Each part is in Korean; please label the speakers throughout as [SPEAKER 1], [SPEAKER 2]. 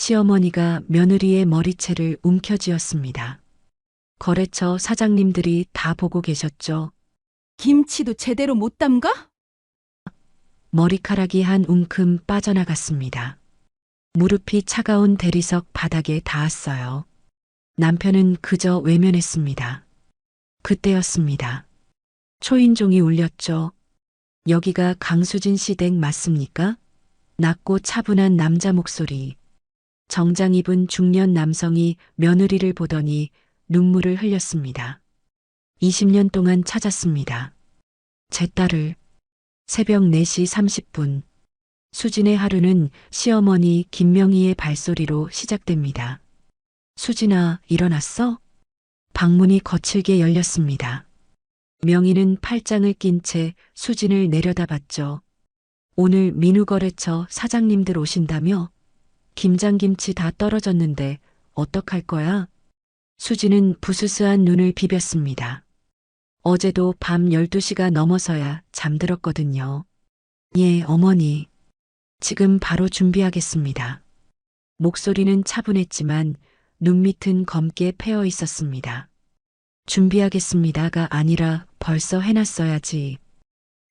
[SPEAKER 1] 시어머니가 며느리의 머리채를 움켜쥐었습니다. 거래처 사장님들이 다 보고 계셨죠.
[SPEAKER 2] 김치도 제대로 못 담가?
[SPEAKER 1] 머리카락이 한 움큼 빠져나갔습니다. 무릎이 차가운 대리석 바닥에 닿았어요. 남편은 그저 외면했습니다. 그때였습니다. 초인종이 울렸죠. 여기가 강수진 씨 댁 맞습니까? 낮고 차분한 남자 목소리. 정장 입은 중년 남성이 며느리를 보더니 눈물을 흘렸습니다. 20년 동안 찾았습니다. 제 딸을. 새벽 4시 30분. 수진의 하루는 시어머니 김명희의 발소리로 시작됩니다. 수진아, 일어났어? 방문이 거칠게 열렸습니다. 명희는 팔짱을 낀 채 수진을 내려다봤죠. 오늘 민우거래처 사장님들 오신다며? 김장김치 다 떨어졌는데 어떡할 거야? 수진은 부스스한 눈을 비볐습니다. 어제도 밤 12시가 넘어서야 잠들었거든요. 예, 어머니. 지금 바로 준비하겠습니다. 목소리는 차분했지만 눈밑은 검게 패어 있었습니다. 준비하겠습니다가 아니라 벌써 해놨어야지.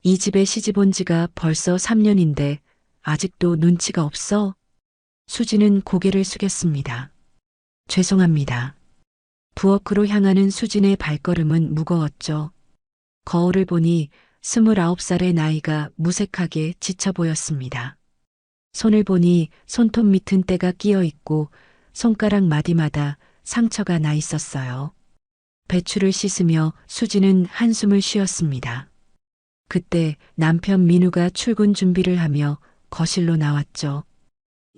[SPEAKER 1] 이 집에 시집 온 지가 벌써 3년인데 아직도 눈치가 없어? 수진은 고개를 숙였습니다. 죄송합니다. 부엌으로 향하는 수진의 발걸음은 무거웠죠. 거울을 보니 29살의 나이가 무색하게 지쳐 보였습니다. 손을 보니 손톱 밑은 때가 끼어 있고 손가락 마디마다 상처가 나 있었어요. 배추를 씻으며 수진은 한숨을 쉬었습니다. 그때 남편 민우가 출근 준비를 하며 거실로 나왔죠.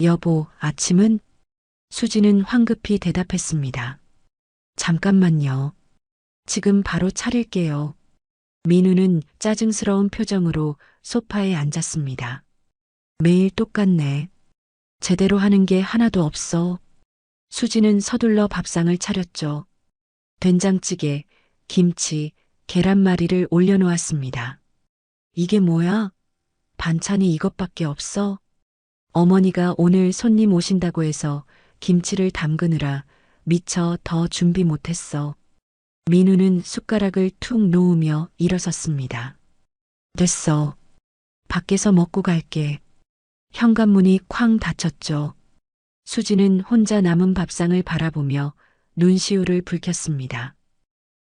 [SPEAKER 1] 여보, 아침은? 수진은 황급히 대답했습니다. 잠깐만요. 지금 바로 차릴게요. 민우는 짜증스러운 표정으로 소파에 앉았습니다. 매일 똑같네. 제대로 하는 게 하나도 없어. 수진은 서둘러 밥상을 차렸죠. 된장찌개, 김치, 계란말이를 올려놓았습니다. 이게 뭐야? 반찬이 이것밖에 없어? 어머니가 오늘 손님 오신다고 해서 김치를 담그느라 미처 더 준비 못했어. 민우는 숟가락을 툭 놓으며 일어섰습니다. 됐어. 밖에서 먹고 갈게. 현관문이 쾅 닫혔죠. 수지는 혼자 남은 밥상을 바라보며 눈시울을 붉혔습니다.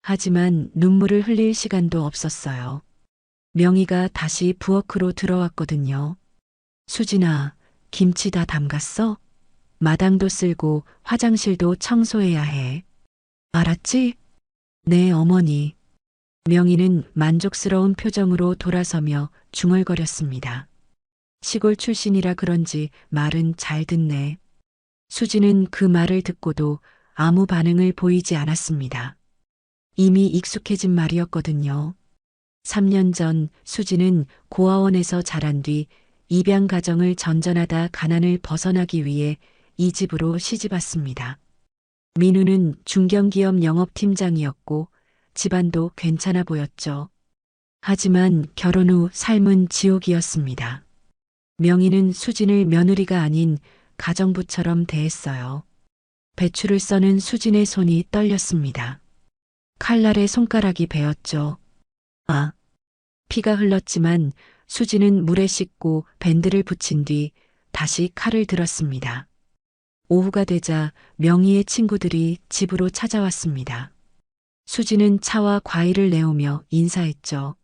[SPEAKER 1] 하지만 눈물을 흘릴 시간도 없었어요. 명희가 다시 부엌으로 들어왔거든요. 수진아, 김치 다 담갔어? 마당도 쓸고 화장실도 청소해야 해. 알았지? 네, 어머니. 명희는 만족스러운 표정으로 돌아서며 중얼거렸습니다. 시골 출신이라 그런지 말은 잘 듣네. 수지는 그 말을 듣고도 아무 반응을 보이지 않았습니다. 이미 익숙해진 말이었거든요. 3년 전 수지는 고아원에서 자란 뒤 입양 가정을 전전하다 가난을 벗어나기 위해 이 집으로 시집 왔습니다. 민우는 중견기업 영업팀장이었고 집안도 괜찮아 보였죠. 하지만 결혼 후 삶은 지옥이었습니다. 명희는 수진을 며느리가 아닌 가정부처럼 대했어요. 배추를 써는 수진의 손이 떨렸습니다. 칼날에 손가락이 베었죠. 아, 피가 흘렀지만 수진은 물에 씻고 밴드를 붙인 뒤 다시 칼을 들었습니다. 오후가 되자 명희의 친구들이 집으로 찾아왔습니다. 수진은 차와 과일을 내오며 인사했죠.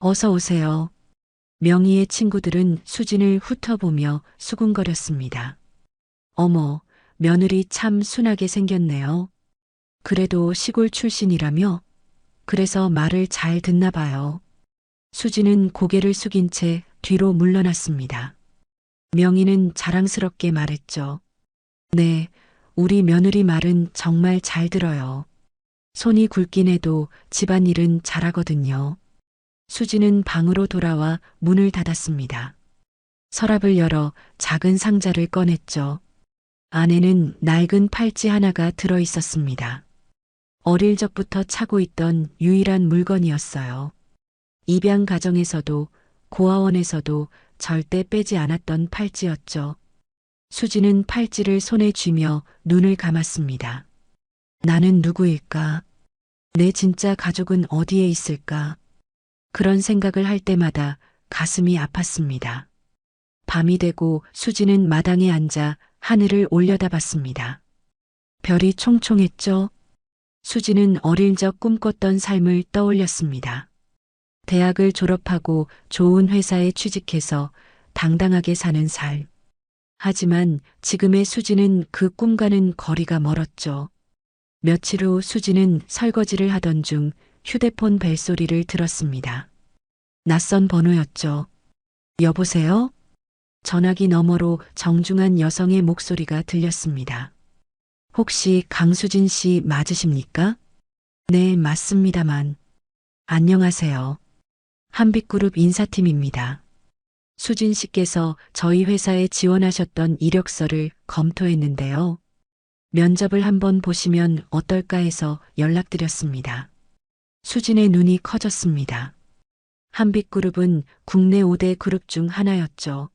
[SPEAKER 1] 어서 오세요. 명희의 친구들은 수진을 훑어보며 수군거렸습니다. 어머, 며느리 참 순하게 생겼네요. 그래도 시골 출신이라며? 그래서 말을 잘 듣나 봐요. 수진은 고개를 숙인 채 뒤로 물러났습니다. 명희는 자랑스럽게 말했죠. 네, 우리 며느리 말은 정말 잘 들어요. 손이 굵긴 해도 집안일은 잘하거든요. 수진은 방으로 돌아와 문을 닫았습니다. 서랍을 열어 작은 상자를 꺼냈죠. 안에는 낡은 팔찌 하나가 들어 있었습니다. 어릴 적부터 차고 있던 유일한 물건이었어요. 입양 가정에서도 고아원에서도 절대 빼지 않았던 팔찌였죠. 수지는 팔찌를 손에 쥐며 눈을 감았습니다. 나는 누구일까? 내 진짜 가족은 어디에 있을까? 그런 생각을 할 때마다 가슴이 아팠습니다. 밤이 되고 수지는 마당에 앉아 하늘을 올려다봤습니다. 별이 총총했죠? 수지는 어릴 적 꿈꿨던 삶을 떠올렸습니다. 대학을 졸업하고 좋은 회사에 취직해서 당당하게 사는 삶. 하지만 지금의 수지는 그 꿈과는 거리가 멀었죠. 며칠 후 수지는 설거지를 하던 중 휴대폰 벨소리를 들었습니다. 낯선 번호였죠. 여보세요? 전화기 너머로 정중한 여성의 목소리가 들렸습니다. 혹시 강수진 씨 맞으십니까? 네, 맞습니다만. 안녕하세요. 한빛그룹 인사팀입니다. 수진 씨께서 저희 회사에 지원하셨던 이력서를 검토했는데요. 면접을 한번 보시면 어떨까 해서 연락드렸습니다. 수진의 눈이 커졌습니다. 한빛그룹은 국내 5대 그룹 중 하나였죠.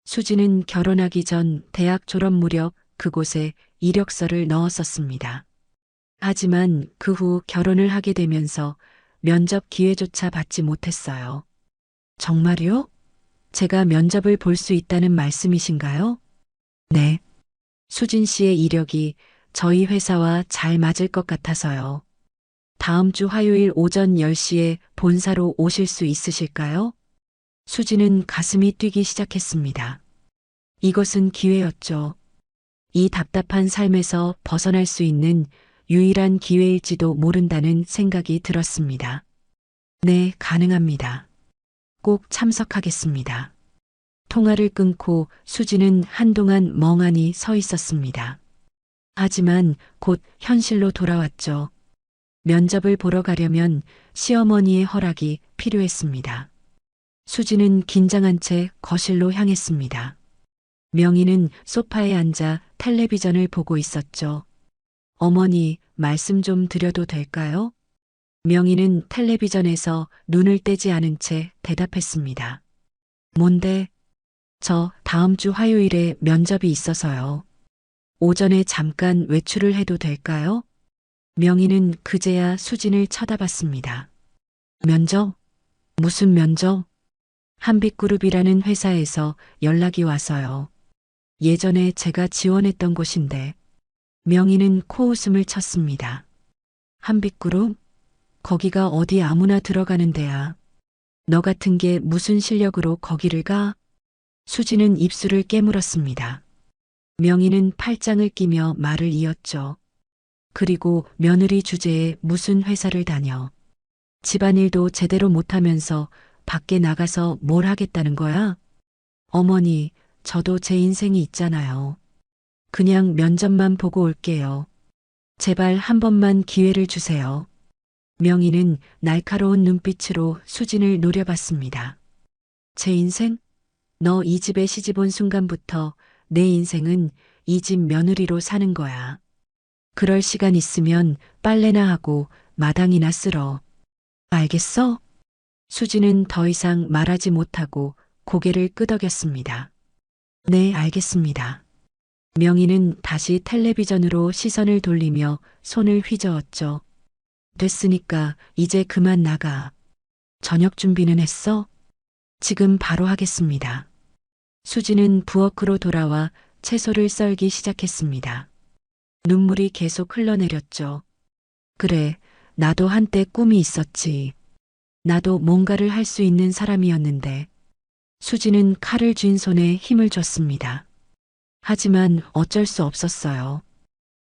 [SPEAKER 1] 수진은 결혼하기 전 대학 졸업 무렵 그곳에 이력서를 넣었었습니다. 하지만 그 후 결혼을 하게 되면서 면접 기회조차 받지 못했어요. 정말요? 제가 면접을 볼 수 있다는 말씀이신가요? 네. 수진 씨의 이력이 저희 회사와 잘 맞을 것 같아서요. 다음 주 화요일 오전 10시에 본사로 오실 수 있으실까요? 수지는 가슴이 뛰기 시작했습니다. 이것은 기회였죠. 이 답답한 삶에서 벗어날 수 있는 유일한 기회일지도 모른다는 생각이 들었습니다. 네, 가능합니다. 꼭 참석하겠습니다. 통화를 끊고 수지는 한동안 멍하니 서 있었습니다. 하지만 곧 현실로 돌아왔죠. 면접을 보러 가려면 시어머니의 허락이 필요했습니다. 수지는 긴장한 채 거실로 향했습니다. 명희는 소파에 앉아 텔레비전을 보고 있었죠. 어머니, 말씀 좀 드려도 될까요? 명희는 텔레비전에서 눈을 떼지 않은 채 대답했습니다. 뭔데? 저 다음 주 화요일에 면접이 있어서요. 오전에 잠깐 외출을 해도 될까요? 명희는 그제야 수진을 쳐다봤습니다. 면접? 무슨 면접? 한빛그룹이라는 회사에서 연락이 와서요. 예전에 제가 지원했던 곳인데 명희는 코웃음을 쳤습니다. 한빛그룹? 거기가 어디 아무나 들어가는 데야. 너 같은 게 무슨 실력으로 거기를 가? 수지는 입술을 깨물었습니다. 명희는 팔짱을 끼며 말을 이었죠. 그리고 며느리 주제에 무슨 회사를 다녀. 집안일도 제대로 못하면서 밖에 나가서 뭘 하겠다는 거야? 어머니, 저도 제 인생이 있잖아요. 그냥 면접만 보고 올게요. 제발 한 번만 기회를 주세요. 명희는 날카로운 눈빛으로 수진을 노려봤습니다. 제 인생? 너 이 집에 시집 온 순간부터 내 인생은 이 집 며느리로 사는 거야. 그럴 시간 있으면 빨래나 하고 마당이나 쓸어. 알겠어? 수지는 더 이상 말하지 못하고 고개를 끄덕였습니다. 네, 알겠습니다. 명희는 다시 텔레비전으로 시선을 돌리며 손을 휘저었죠. 됐으니까 이제 그만 나가. 저녁 준비는 했어? 지금 바로 하겠습니다. 수지는 부엌으로 돌아와 채소를 썰기 시작했습니다. 눈물이 계속 흘러내렸죠. 그래, 나도 한때 꿈이 있었지. 나도 뭔가를 할 수 있는 사람이었는데. 수지는 칼을 쥔 손에 힘을 줬습니다. 하지만 어쩔 수 없었어요.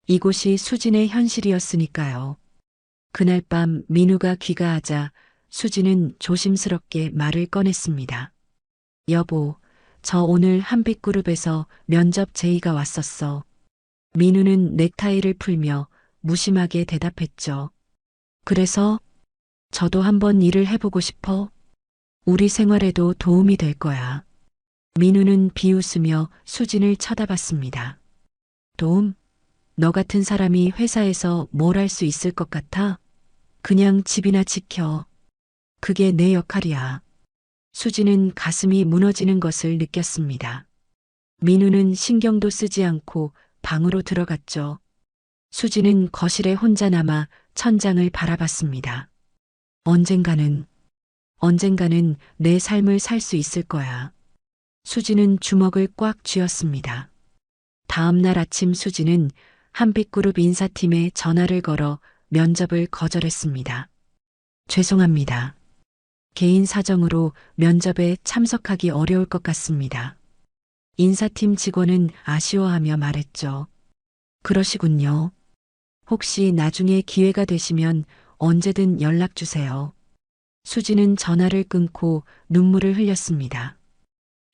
[SPEAKER 1] 이곳이 수진의 현실이었으니까요. 그날 밤 민우가 귀가하자 수지는 조심스럽게 말을 꺼냈습니다. 여보, 저 오늘 한빛그룹에서 면접 제의가 왔었어. 민우는 넥타이를 풀며 무심하게 대답했죠. 그래서 저도 한번 일을 해보고 싶어. 우리 생활에도 도움이 될 거야. 민우는 비웃으며 수진을 쳐다봤습니다. 도움? 너 같은 사람이 회사에서 뭘 할 수 있을 것 같아? 그냥 집이나 지켜. 그게 내 역할이야. 수지는 가슴이 무너지는 것을 느꼈습니다. 민우는 신경도 쓰지 않고 방으로 들어갔죠. 수지는 거실에 혼자 남아 천장을 바라봤습니다. 언젠가는 내 삶을 살 수 있을 거야. 수지는 주먹을 꽉 쥐었습니다. 다음 날 아침 수지는 한빛그룹 인사팀에 전화를 걸어 면접을 거절했습니다. 죄송합니다. 개인 사정으로 면접에 참석하기 어려울 것 같습니다. 인사팀 직원은 아쉬워하며 말했죠. 그러시군요. 혹시 나중에 기회가 되시면 언제든 연락 주세요. 수지는 전화를 끊고 눈물을 흘렸습니다.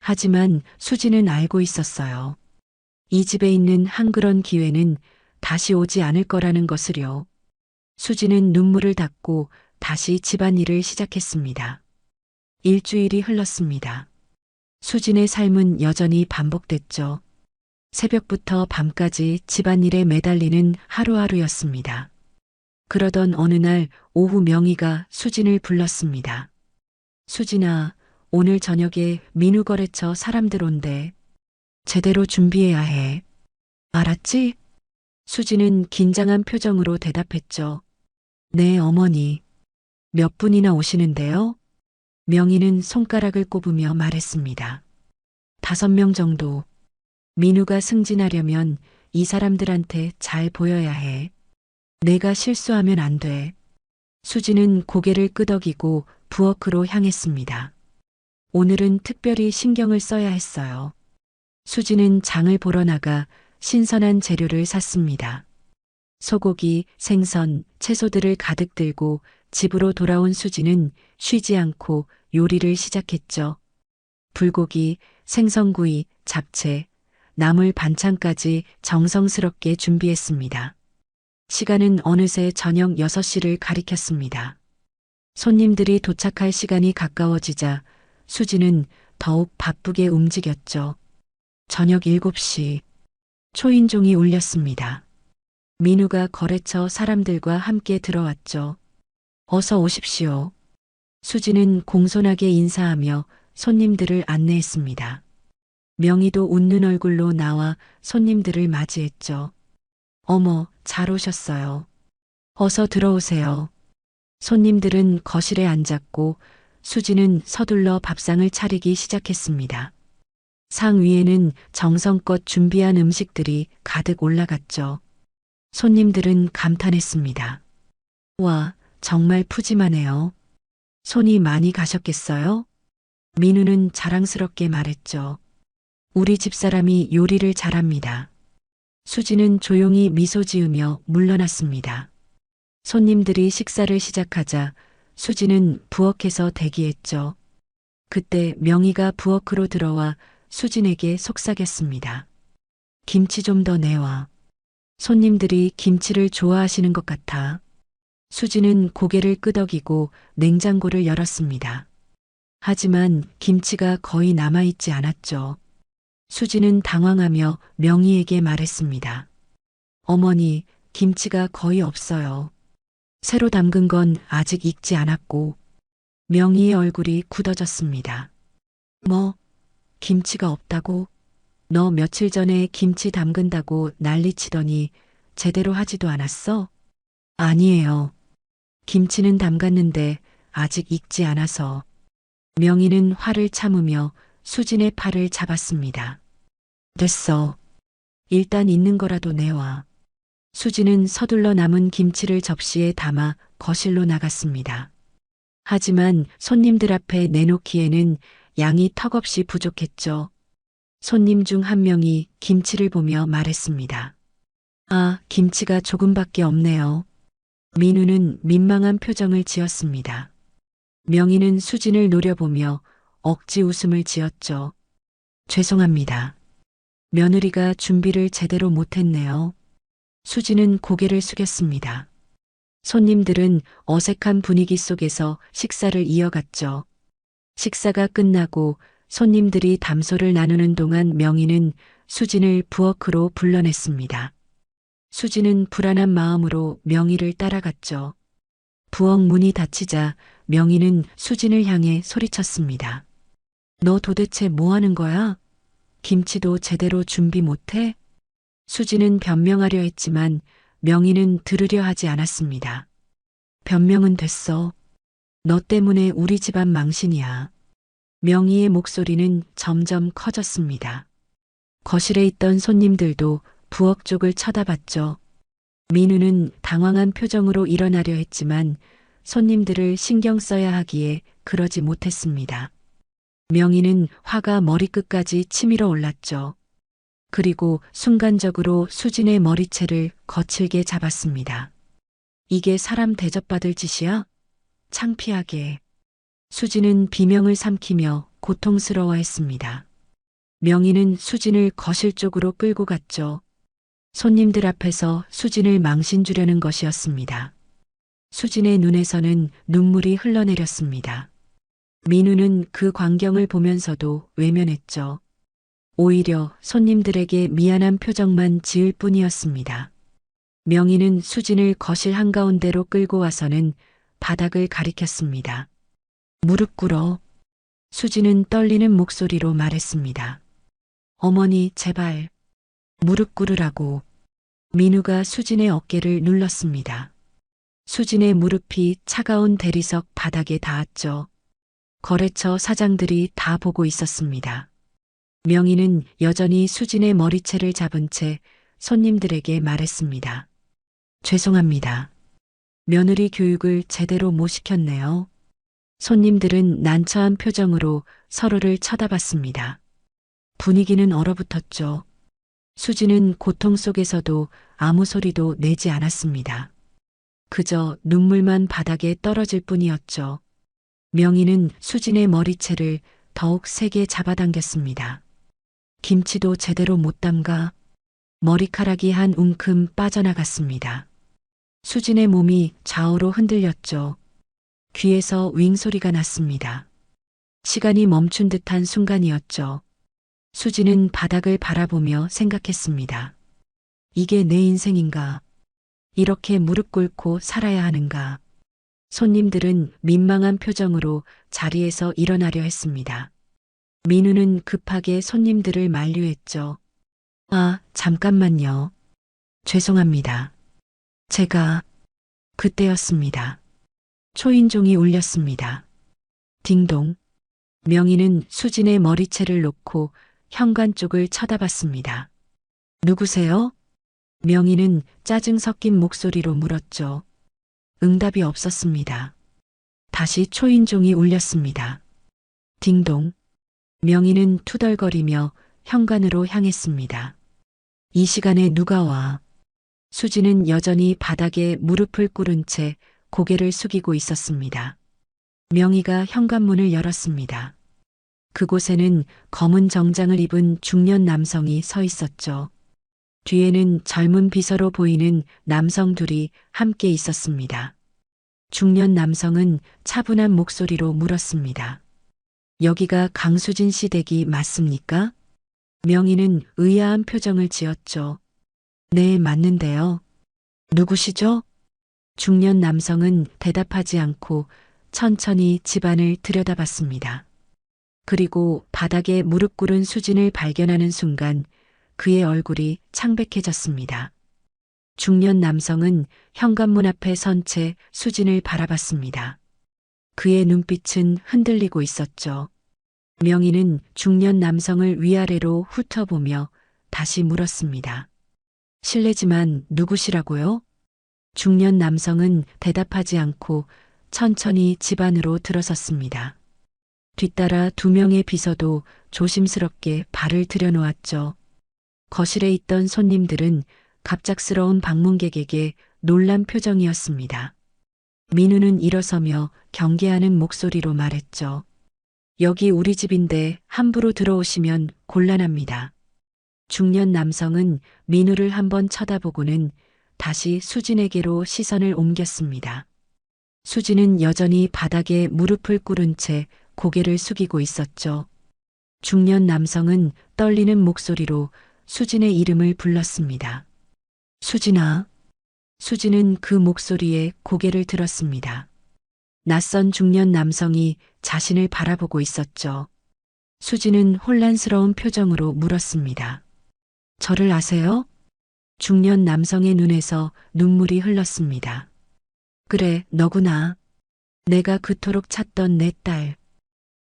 [SPEAKER 1] 하지만 수지는 알고 있었어요. 이 집에 있는 한 그런 기회는 다시 오지 않을 거라는 것을요. 수지는 눈물을 닦고 다시 집안일을 시작했습니다. 일주일이 흘렀습니다. 수진의 삶은 여전히 반복됐죠. 새벽부터 밤까지 집안일에 매달리는 하루하루였습니다. 그러던 어느 날 오후 명희가 수진을 불렀습니다. 수진아, 오늘 저녁에 민우 거래처 사람들 온대. 제대로 준비해야 해. 알았지? 수진은 긴장한 표정으로 대답했죠. 네, 어머니. 몇 분이나 오시는데요? 명희는 손가락을 꼽으며 말했습니다. 5명 정도. 민우가 승진하려면 이 사람들한테 잘 보여야 해. 내가 실수하면 안 돼. 수지는 고개를 끄덕이고 부엌으로 향했습니다. 오늘은 특별히 신경을 써야 했어요. 수지는 장을 보러 나가 신선한 재료를 샀습니다. 소고기, 생선, 채소들을 가득 들고 집으로 돌아온 수지는 쉬지 않고 요리를 시작했죠. 불고기, 생선구이, 잡채, 나물 반찬까지 정성스럽게 준비했습니다. 시간은 어느새 저녁 6시를 가리켰습니다. 손님들이 도착할 시간이 가까워지자 수지는 더욱 바쁘게 움직였죠. 저녁 7시 초인종이 울렸습니다. 민우가 거래처 사람들과 함께 들어왔죠. 어서 오십시오. 수지는 공손하게 인사하며 손님들을 안내했습니다. 명희도 웃는 얼굴로 나와 손님들을 맞이했죠. 어머, 잘 오셨어요. 어서 들어오세요. 손님들은 거실에 앉았고 수지는 서둘러 밥상을 차리기 시작했습니다. 상 위에는 정성껏 준비한 음식들이 가득 올라갔죠. 손님들은 감탄했습니다. 와, 정말 푸짐하네요. 손이 많이 가셨겠어요? 민우는 자랑스럽게 말했죠. 우리 집사람이 요리를 잘합니다. 수지는 조용히 미소 지으며 물러났습니다. 손님들이 식사를 시작하자 수지는 부엌에서 대기했죠. 그때 명희가 부엌으로 들어와 수진에게 속삭였습니다. 김치 좀 더 내와. 손님들이 김치를 좋아하시는 것 같아. 수지는 고개를 끄덕이고 냉장고를 열었습니다. 하지만 김치가 거의 남아있지 않았죠. 수지는 당황하며 명희에게 말했습니다. 어머니, 김치가 거의 없어요. 새로 담근 건 아직 익지 않았고. 명희의 얼굴이 굳어졌습니다. 뭐, 김치가 없다고? 너 며칠 전에 김치 담근다고 난리치더니 제대로 하지도 않았어? 아니에요. 김치는 담갔는데 아직 익지 않아서. 명희는 화를 참으며 수진의 팔을 잡았습니다. 됐어. 일단 있는 거라도 내와. 수진은 서둘러 남은 김치를 접시에 담아 거실로 나갔습니다. 하지만 손님들 앞에 내놓기에는 양이 턱없이 부족했죠. 손님 중 한 명이 김치를 보며 말했습니다. 아, 김치가 조금밖에 없네요. 민우는 민망한 표정을 지었습니다. 명희는 수진을 노려보며 억지 웃음을 지었죠. 죄송합니다. 며느리가 준비를 제대로 못했네요. 수진은 고개를 숙였습니다. 손님들은 어색한 분위기 속에서 식사를 이어갔죠. 식사가 끝나고 손님들이 담소를 나누는 동안 명희는 수진을 부엌으로 불러냈습니다. 수진은 불안한 마음으로 명희를 따라갔죠. 부엌 문이 닫히자 명희는 수진을 향해 소리쳤습니다. 너 도대체 뭐 하는 거야? 김치도 제대로 준비 못해? 수지는 변명하려 했지만 명희는 들으려 하지 않았습니다. 변명은 됐어. 너 때문에 우리 집안 망신이야. 명희의 목소리는 점점 커졌습니다. 거실에 있던 손님들도 부엌 쪽을 쳐다봤죠. 민우는 당황한 표정으로 일어나려 했지만 손님들을 신경 써야 하기에 그러지 못했습니다. 명희는 화가 머리끝까지 치밀어 올랐죠. 그리고 순간적으로 수진의 머리채를 거칠게 잡았습니다. 이게 사람 대접받을 짓이야? 창피하게. 수진은 비명을 삼키며 고통스러워했습니다. 명희는 수진을 거실 쪽으로 끌고 갔죠. 손님들 앞에서 수진을 망신 주려는 것이었습니다. 수진의 눈에서는 눈물이 흘러내렸습니다. 민우는 그 광경을 보면서도 외면했죠. 오히려 손님들에게 미안한 표정만 지을 뿐이었습니다. 명희는 수진을 거실 한가운데로 끌고 와서는 바닥을 가리켰습니다. 무릎 꿇어. 수진은 떨리는 목소리로 말했습니다. 어머니, 제발. 무릎 꿇으라고. 민우가 수진의 어깨를 눌렀습니다. 수진의 무릎이 차가운 대리석 바닥에 닿았죠. 거래처 사장들이 다 보고 있었습니다. 명희는 여전히 수진의 머리채를 잡은 채 손님들에게 말했습니다. 죄송합니다. 며느리 교육을 제대로 못 시켰네요. 손님들은 난처한 표정으로 서로를 쳐다봤습니다. 분위기는 얼어붙었죠. 수지는 고통 속에서도 아무 소리도 내지 않았습니다. 그저 눈물만 바닥에 떨어질 뿐이었죠. 명희는 수진의 머리채를 더욱 세게 잡아당겼습니다. 김치도 제대로 못 담가. 머리카락이 한 움큼 빠져나갔습니다. 수진의 몸이 좌우로 흔들렸죠. 귀에서 윙 소리가 났습니다. 시간이 멈춘 듯한 순간이었죠. 수진은 바닥을 바라보며 생각했습니다. 이게 내 인생인가? 이렇게 무릎 꿇고 살아야 하는가? 손님들은 민망한 표정으로 자리에서 일어나려 했습니다. 민우는 급하게 손님들을 만류했죠. 아, 잠깐만요. 죄송합니다. 제가 그때였습니다. 초인종이 울렸습니다. 딩동. 명희는 수진의 머리채를 놓고 현관 쪽을 쳐다봤습니다. 누구세요? 명희는 짜증 섞인 목소리로 물었죠. 응답이 없었습니다. 다시 초인종이 울렸습니다. 딩동. 명희는 투덜거리며 현관으로 향했습니다. 이 시간에 누가 와? 수지는 여전히 바닥에 무릎을 꿇은 채 고개를 숙이고 있었습니다. 명희가 현관문을 열었습니다. 그곳에는 검은 정장을 입은 중년 남성이 서 있었죠. 뒤에는 젊은 비서로 보이는 남성 둘이 함께 있었습니다. 중년 남성은 차분한 목소리로 물었습니다. 여기가 강수진 씨 댁이 맞습니까? 명희는 의아한 표정을 지었죠. 네, 맞는데요. 누구시죠? 중년 남성은 대답하지 않고 천천히 집안을 들여다봤습니다. 그리고 바닥에 무릎 꿇은 수진을 발견하는 순간 그의 얼굴이 창백해졌습니다. 중년 남성은 현관문 앞에 선 채 수진을 바라봤습니다. 그의 눈빛은 흔들리고 있었죠. 명희는 중년 남성을 위아래로 훑어보며 다시 물었습니다. 실례지만 누구시라고요? 중년 남성은 대답하지 않고 천천히 집 안으로 들어섰습니다. 뒤따라 두 명의 비서도 조심스럽게 발을 들여놓았죠. 거실에 있던 손님들은 갑작스러운 방문객에게 놀란 표정이었습니다. 민우는 일어서며 경계하는 목소리로 말했죠. 여기 우리 집인데 함부로 들어오시면 곤란합니다. 중년 남성은 민우를 한번 쳐다보고는 다시 수진에게로 시선을 옮겼습니다. 수진은 여전히 바닥에 무릎을 꿇은 채 고개를 숙이고 있었죠. 중년 남성은 떨리는 목소리로 수진의 이름을 불렀습니다. 수진아. 수진은 그 목소리에 고개를 들었습니다. 낯선 중년 남성이 자신을 바라보고 있었죠. 수지는 혼란스러운 표정으로 물었습니다. 저를 아세요? 중년 남성의 눈에서 눈물이 흘렀습니다. 그래, 너구나. 내가 그토록 찾던 내 딸.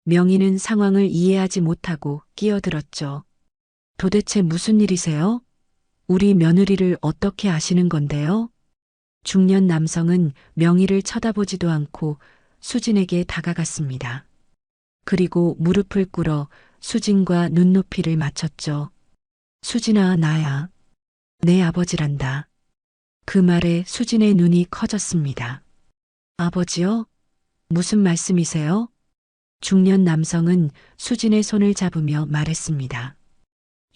[SPEAKER 1] 명희는 상황을 이해하지 못하고 끼어들었죠. 도대체 무슨 일이세요? 우리 며느리를 어떻게 아시는 건데요? 중년 남성은 명희를 쳐다보지도 않고 수진에게 다가갔습니다. 그리고 무릎을 꿇어 수진과 눈높이를 맞췄죠. 수진아, 나야. 내 아버지란다. 그 말에 수진의 눈이 커졌습니다. 아버지요? 무슨 말씀이세요? 중년 남성은 수진의 손을 잡으며 말했습니다.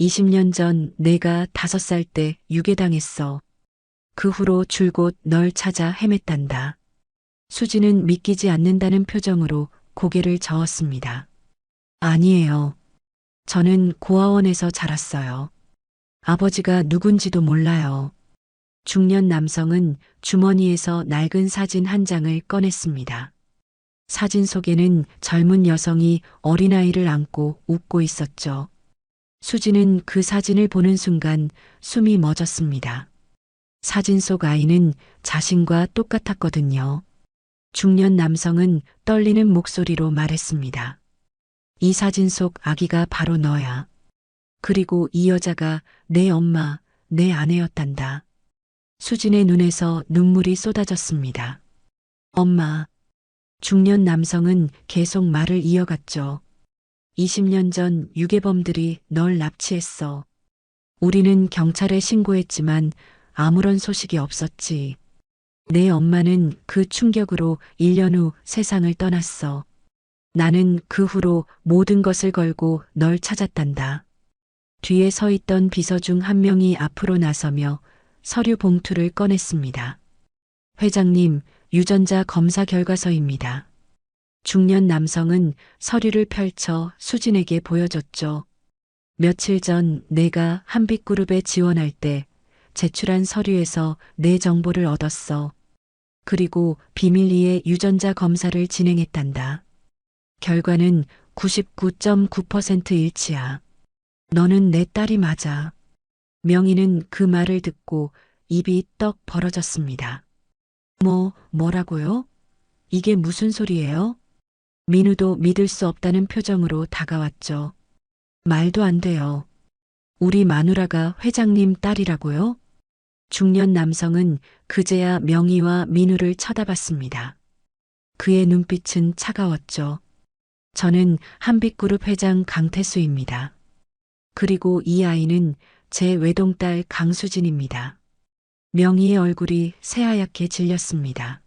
[SPEAKER 1] 20년 전 내가 5살 때 유괴당했어. 그 후로 줄곧 널 찾아 헤맸단다. 수진은 믿기지 않는다는 표정으로 고개를 저었습니다. 아니에요. 저는 고아원에서 자랐어요. 아버지가 누군지도 몰라요. 중년 남성은 주머니에서 낡은 사진 한 장을 꺼냈습니다. 사진 속에는 젊은 여성이 어린아이를 안고 웃고 있었죠. 수지는 그 사진을 보는 순간 숨이 멎었습니다. 사진 속 아이는 자신과 똑같았거든요. 중년 남성은 떨리는 목소리로 말했습니다. 이 사진 속 아기가 바로 너야. 그리고 이 여자가 내 엄마, 내 아내였단다. 수진의 눈에서 눈물이 쏟아졌습니다. 엄마. 중년 남성은 계속 말을 이어갔죠. 20년 전 유괴범들이 널 납치했어. 우리는 경찰에 신고했지만 아무런 소식이 없었지. 내 엄마는 그 충격으로 1년 후 세상을 떠났어. 나는 그 후로 모든 것을 걸고 널 찾았단다. 뒤에 서 있던 비서 중 한 명이 앞으로 나서며 서류 봉투를 꺼냈습니다. 회장님, 유전자 검사 결과서입니다. 중년 남성은 서류를 펼쳐 수진에게 보여줬죠. 며칠 전 내가 한빛그룹에 지원할 때 제출한 서류에서 내 정보를 얻었어. 그리고 비밀리에 유전자 검사를 진행했단다. 결과는 99.9% 일치야. 너는 내 딸이 맞아. 명희는 그 말을 듣고 입이 떡 벌어졌습니다. 뭐라고요? 이게 무슨 소리예요? 민우도 믿을 수 없다는 표정으로 다가왔죠. 말도 안 돼요. 우리 마누라가 회장님 딸이라고요? 중년 남성은 그제야 명희와 민우를 쳐다봤습니다. 그의 눈빛은 차가웠죠. 저는 한빛그룹 회장 강태수입니다. 그리고 이 아이는 제 외동딸 강수진입니다. 명희의 얼굴이 새하얗게 질렸습니다.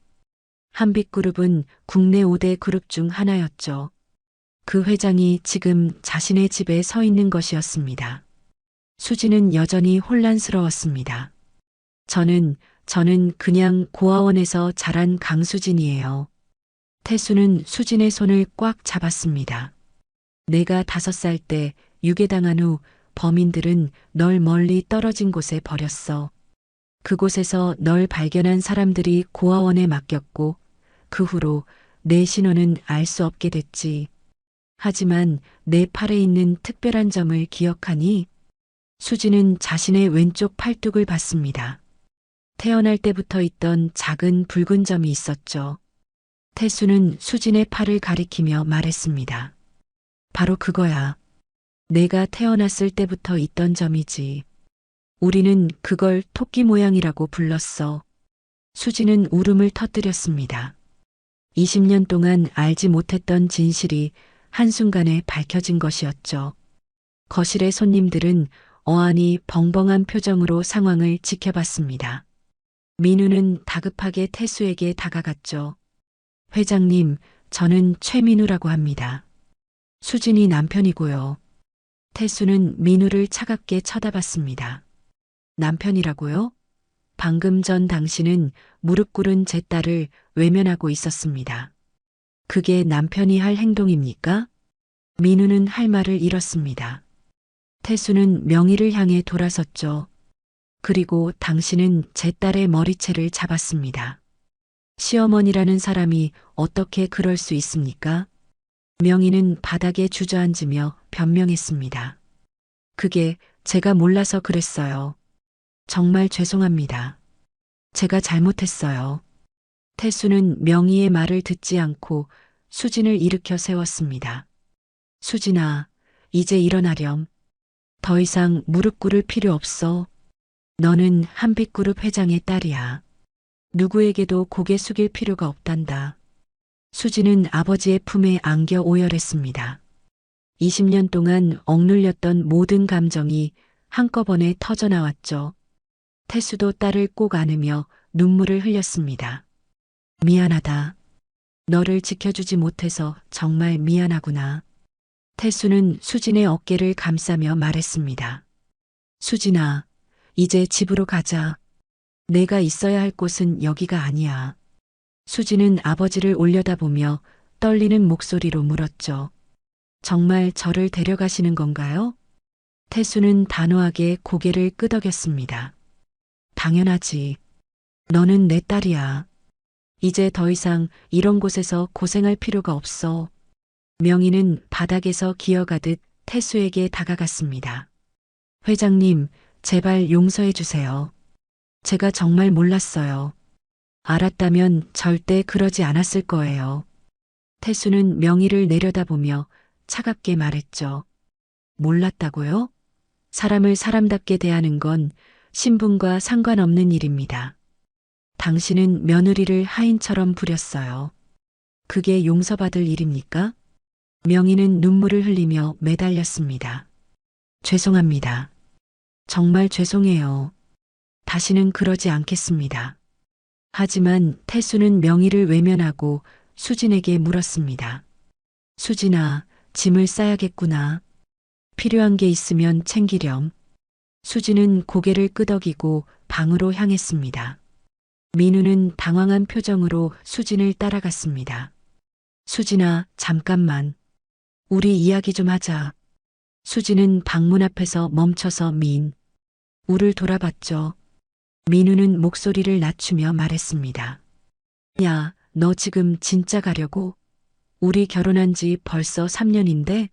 [SPEAKER 1] 한빛그룹은 국내 5대 그룹 중 하나였죠. 그 회장이 지금 자신의 집에 서 있는 것이었습니다. 수지는 여전히 혼란스러웠습니다. 저는 그냥 고아원에서 자란 강수진이에요. 태수는 수진의 손을 꽉 잡았습니다. 내가 5살 때 유괴당한 후 범인들은 널 멀리 떨어진 곳에 버렸어. 그곳에서 널 발견한 사람들이 고아원에 맡겼고 그 후로 내 신원은 알 수 없게 됐지. 하지만 내 팔에 있는 특별한 점을 기억하니? 수지는 자신의 왼쪽 팔뚝을 봤습니다. 태어날 때부터 있던 작은 붉은 점이 있었죠. 태수는 수진의 팔을 가리키며 말했습니다. 바로 그거야. 내가 태어났을 때부터 있던 점이지. 우리는 그걸 토끼 모양이라고 불렀어. 수지는 울음을 터뜨렸습니다. 20년 동안 알지 못했던 진실이 한순간에 밝혀진 것이었죠. 거실의 손님들은 어안이 벙벙한 표정으로 상황을 지켜봤습니다. 민우는 다급하게 태수에게 다가갔죠. 회장님, 저는 최민우라고 합니다. 수진이 남편이고요. 태수는 민우를 차갑게 쳐다봤습니다. 남편이라고요? 방금 전 당신은 무릎 꿇은 제 딸을 외면하고 있었습니다. 그게 남편이 할 행동입니까? 민우는 할 말을 잃었습니다. 태수는 명희를 향해 돌아섰죠. 그리고 당신은 제 딸의 머리채를 잡았습니다. 시어머니라는 사람이 어떻게 그럴 수 있습니까? 명희는 바닥에 주저앉으며 변명했습니다. 그게 제가 몰라서 그랬어요. 정말 죄송합니다. 제가 잘못했어요. 태수는 명희의 말을 듣지 않고 수진을 일으켜 세웠습니다. 수진아, 이제 일어나렴. 더 이상 무릎 꿇을 필요 없어. 너는 한빛그룹 회장의 딸이야. 누구에게도 고개 숙일 필요가 없단다. 수진은 아버지의 품에 안겨 오열했습니다. 20년 동안 억눌렸던 모든 감정이 한꺼번에 터져나왔죠. 태수도 딸을 꼭 안으며 눈물을 흘렸습니다. 미안하다. 너를 지켜주지 못해서 정말 미안하구나. 태수는 수진의 어깨를 감싸며 말했습니다. 수진아, 이제 집으로 가자. 내가 있어야 할 곳은 여기가 아니야. 수진은 아버지를 올려다보며 떨리는 목소리로 물었죠. 정말 저를 데려가시는 건가요? 태수는 단호하게 고개를 끄덕였습니다. 당연하지. 너는 내 딸이야. 이제 더 이상 이런 곳에서 고생할 필요가 없어. 명희는 바닥에서 기어가듯 태수에게 다가갔습니다. 회장님, 제발 용서해 주세요. 제가 정말 몰랐어요. 알았다면 절대 그러지 않았을 거예요. 태수는 명희를 내려다보며 차갑게 말했죠. 몰랐다고요? 사람을 사람답게 대하는 건 신분과 상관없는 일입니다. 당신은 며느리를 하인처럼 부렸어요. 그게 용서받을 일입니까? 명희는 눈물을 흘리며 매달렸습니다. 죄송합니다. 정말 죄송해요. 다시는 그러지 않겠습니다. 하지만 태수는 명희를 외면하고 수진에게 물었습니다. 수진아, 짐을 싸야겠구나. 필요한 게 있으면 챙기렴. 수진은 고개를 끄덕이고 방으로 향했습니다. 민우는 당황한 표정으로 수진을 따라갔습니다. 수진아, 잠깐만. 우리 이야기 좀 하자. 수진은 방문 앞에서 멈춰서 우를 돌아봤죠. 민우는 목소리를 낮추며 말했습니다. 야, 너 지금 진짜 가려고? 우리 결혼한 지 벌써 3년인데?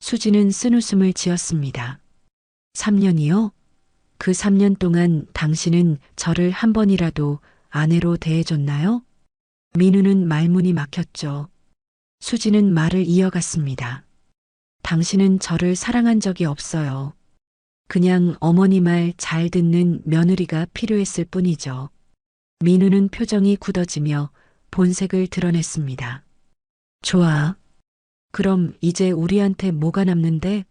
[SPEAKER 1] 수진은 쓴웃음을 지었습니다. 3년이요? 그 3년 동안 당신은 저를 한 번이라도 아내로 대해줬나요? 민우는 말문이 막혔죠. 수진은 말을 이어갔습니다. 당신은 저를 사랑한 적이 없어요. 그냥 어머니 말 잘 듣는 며느리가 필요했을 뿐이죠. 민우는 표정이 굳어지며 본색을 드러냈습니다. 좋아. 그럼 이제 우리한테 뭐가 남는데?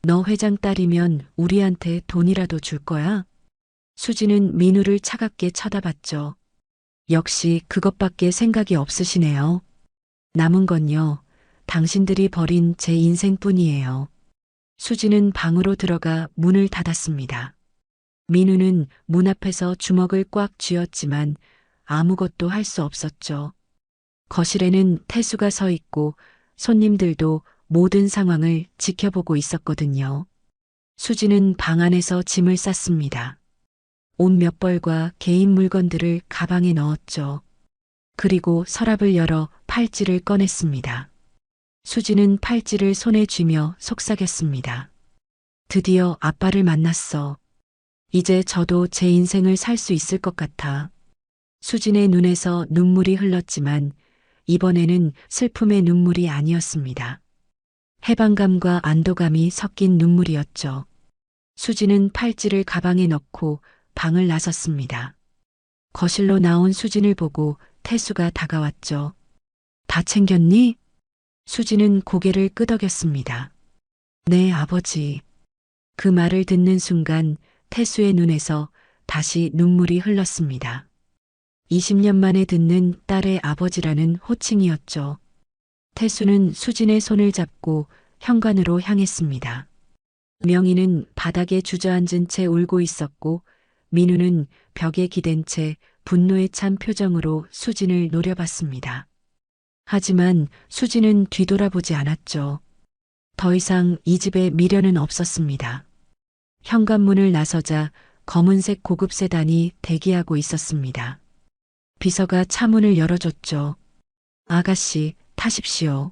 [SPEAKER 1] 너 회장 딸이면 우리한테 돈이라도 줄 거야? 수진은 민우를 차갑게 쳐다봤죠. 역시 그것밖에 생각이 없으시네요. 남은 건요, 당신들이 버린 제 인생뿐이에요. 수진은 방으로 들어가 문을 닫았습니다. 민우는 문 앞에서 주먹을 꽉 쥐었지만 아무것도 할 수 없었죠. 거실에는 태수가 서 있고 손님들도 모든 상황을 지켜보고 있었거든요. 수진은 방 안에서 짐을 쌌습니다. 옷 몇 벌과 개인 물건들을 가방에 넣었죠. 그리고 서랍을 열어 팔찌를 꺼냈습니다. 수진은 팔찌를 손에 쥐며 속삭였습니다. 드디어 아빠를 만났어. 이제 저도 제 인생을 살 수 있을 것 같아. 수진의 눈에서 눈물이 흘렀지만 이번에는 슬픔의 눈물이 아니었습니다. 해방감과 안도감이 섞인 눈물이었죠. 수진은 팔찌를 가방에 넣고 방을 나섰습니다. 거실로 나온 수진을 보고 태수가 다가왔죠. 다 챙겼니? 수진은 고개를 끄덕였습니다. 네, 아버지. 그 말을 듣는 순간 태수의 눈에서 다시 눈물이 흘렀습니다. 20년 만에 듣는 딸의 아버지라는 호칭이었죠. 태수는 수진의 손을 잡고 현관으로 향했습니다. 명희는 바닥에 주저앉은 채 울고 있었고 민우는 벽에 기댄 채 분노에 찬 표정으로 수진을 노려봤습니다. 하지만 수진은 뒤돌아보지 않았죠. 더 이상 이 집에 미련은 없었습니다. 현관문을 나서자 검은색 고급 세단이 대기하고 있었습니다. 비서가 차문을 열어줬죠. 아가씨, 타십시오.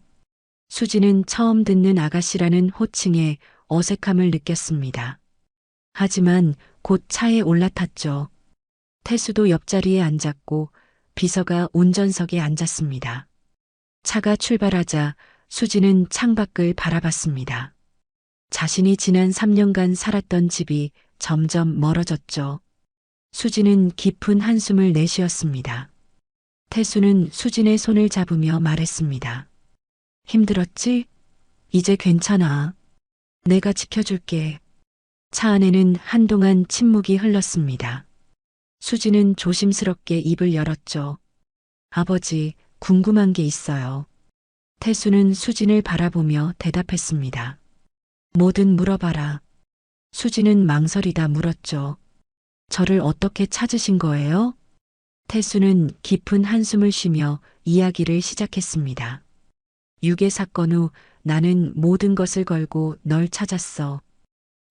[SPEAKER 1] 수지는 처음 듣는 아가씨라는 호칭에 어색함을 느꼈습니다. 하지만 곧 차에 올라탔죠. 태수도 옆자리에 앉았고 비서가 운전석에 앉았습니다. 차가 출발하자 수지는 창밖을 바라봤습니다. 자신이 지난 3년간 살았던 집이 점점 멀어졌죠. 수지는 깊은 한숨을 내쉬었습니다. 태수는 수진의 손을 잡으며 말했습니다. 힘들었지? 이제 괜찮아. 내가 지켜줄게. 차 안에는 한동안 침묵이 흘렀습니다. 수지는 조심스럽게 입을 열었죠. 아버지, 궁금한 게 있어요. 태수는 수진을 바라보며 대답했습니다. 뭐든 물어봐라. 수지는 망설이다 물었죠. 저를 어떻게 찾으신 거예요? 태수는 깊은 한숨을 쉬며 이야기를 시작했습니다. 유괴 사건 후 나는 모든 것을 걸고 널 찾았어.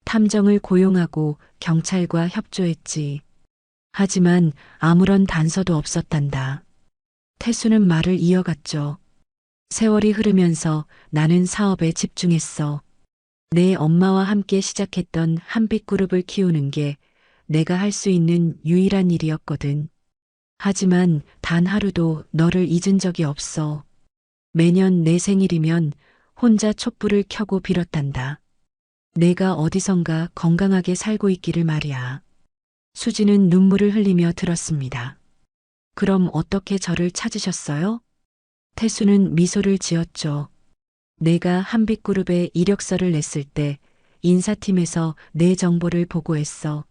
[SPEAKER 1] 탐정을 고용하고 경찰과 협조했지. 하지만 아무런 단서도 없었단다. 태수는 말을 이어갔죠. 세월이 흐르면서 나는 사업에 집중했어. 내 엄마와 함께 시작했던 한빛그룹을 키우는 게 내가 할 수 있는 유일한 일이었거든. 하지만 단 하루도 너를 잊은 적이 없어. 매년 내 생일이면 혼자 촛불을 켜고 빌었단다. 내가 어디선가 건강하게 살고 있기를 말이야. 수지는 눈물을 흘리며 들었습니다. 그럼 어떻게 저를 찾으셨어요? 태수는 미소를 지었죠. 내가 한빛그룹에 이력서를 냈을 때 인사팀에서 내 정보를 보고했어.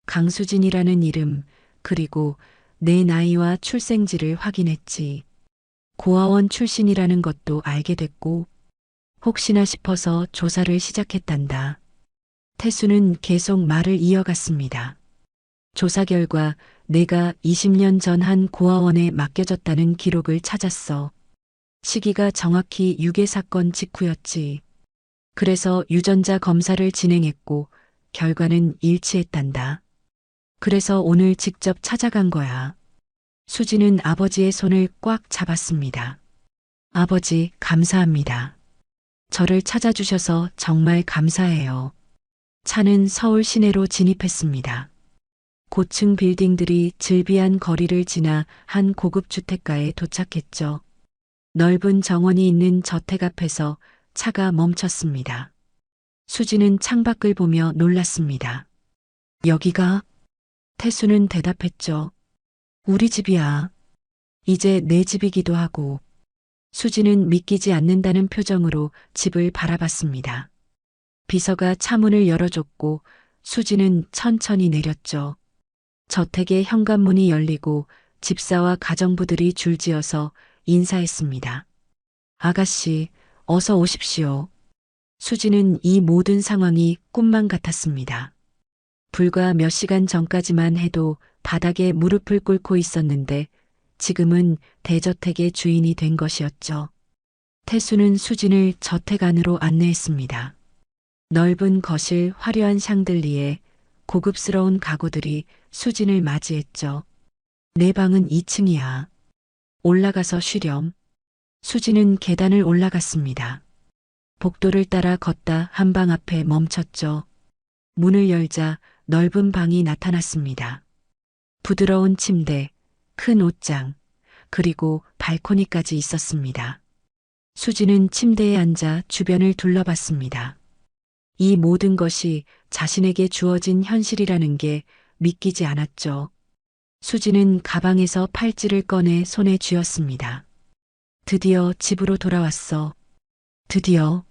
[SPEAKER 1] 강수진이라는 이름, 그리고 내 나이와 출생지를 확인했지. 고아원 출신이라는 것도 알게 됐고, 혹시나 싶어서 조사를 시작했단다. 태수는 계속 말을 이어갔습니다. 조사 결과 내가 20년 전 한 고아원에 맡겨졌다는 기록을 찾았어. 시기가 정확히 유괴 사건 직후였지. 그래서 유전자 검사를 진행했고 결과는 일치했단다. 그래서 오늘 직접 찾아간 거야. 수지는 아버지의 손을 꽉 잡았습니다. 아버지, 감사합니다. 저를 찾아주셔서 정말 감사해요. 차는 서울 시내로 진입했습니다. 고층 빌딩들이 즐비한 거리를 지나 한 고급 주택가에 도착했죠. 넓은 정원이 있는 저택 앞에서 차가 멈췄습니다. 수지는 창밖을 보며 놀랐습니다. 여기가? 태수는 대답했죠. 우리 집이야. 이제 내 집이기도 하고. 수지는 믿기지 않는다는 표정으로 집을 바라봤습니다. 비서가 차문을 열어줬고 수지는 천천히 내렸죠. 저택의 현관문이 열리고 집사와 가정부들이 줄지어서 인사했습니다. 아가씨, 어서 오십시오. 수지는 이 모든 상황이 꿈만 같았습니다. 불과 몇 시간 전까지만 해도 바닥에 무릎을 꿇고 있었는데 지금은 대저택의 주인이 된 것이었죠. 태수는 수진을 저택 안으로 안내했습니다. 넓은 거실, 화려한 샹들리에 고급스러운 가구들이 수진을 맞이했죠. 내 방은 2층이야. 올라가서 쉬렴. 수진은 계단을 올라갔습니다. 복도를 따라 걷다 한 방 앞에 멈췄죠. 문을 열자 넓은 방이 나타났습니다. 부드러운 침대, 큰 옷장, 그리고 발코니까지 있었습니다. 수지는 침대에 앉아 주변을 둘러봤습니다. 이 모든 것이 자신에게 주어진 현실이라는 게 믿기지 않았죠. 수지는 가방에서 팔찌를 꺼내 손에 쥐었습니다. 드디어 집으로 돌아왔어. 드디어.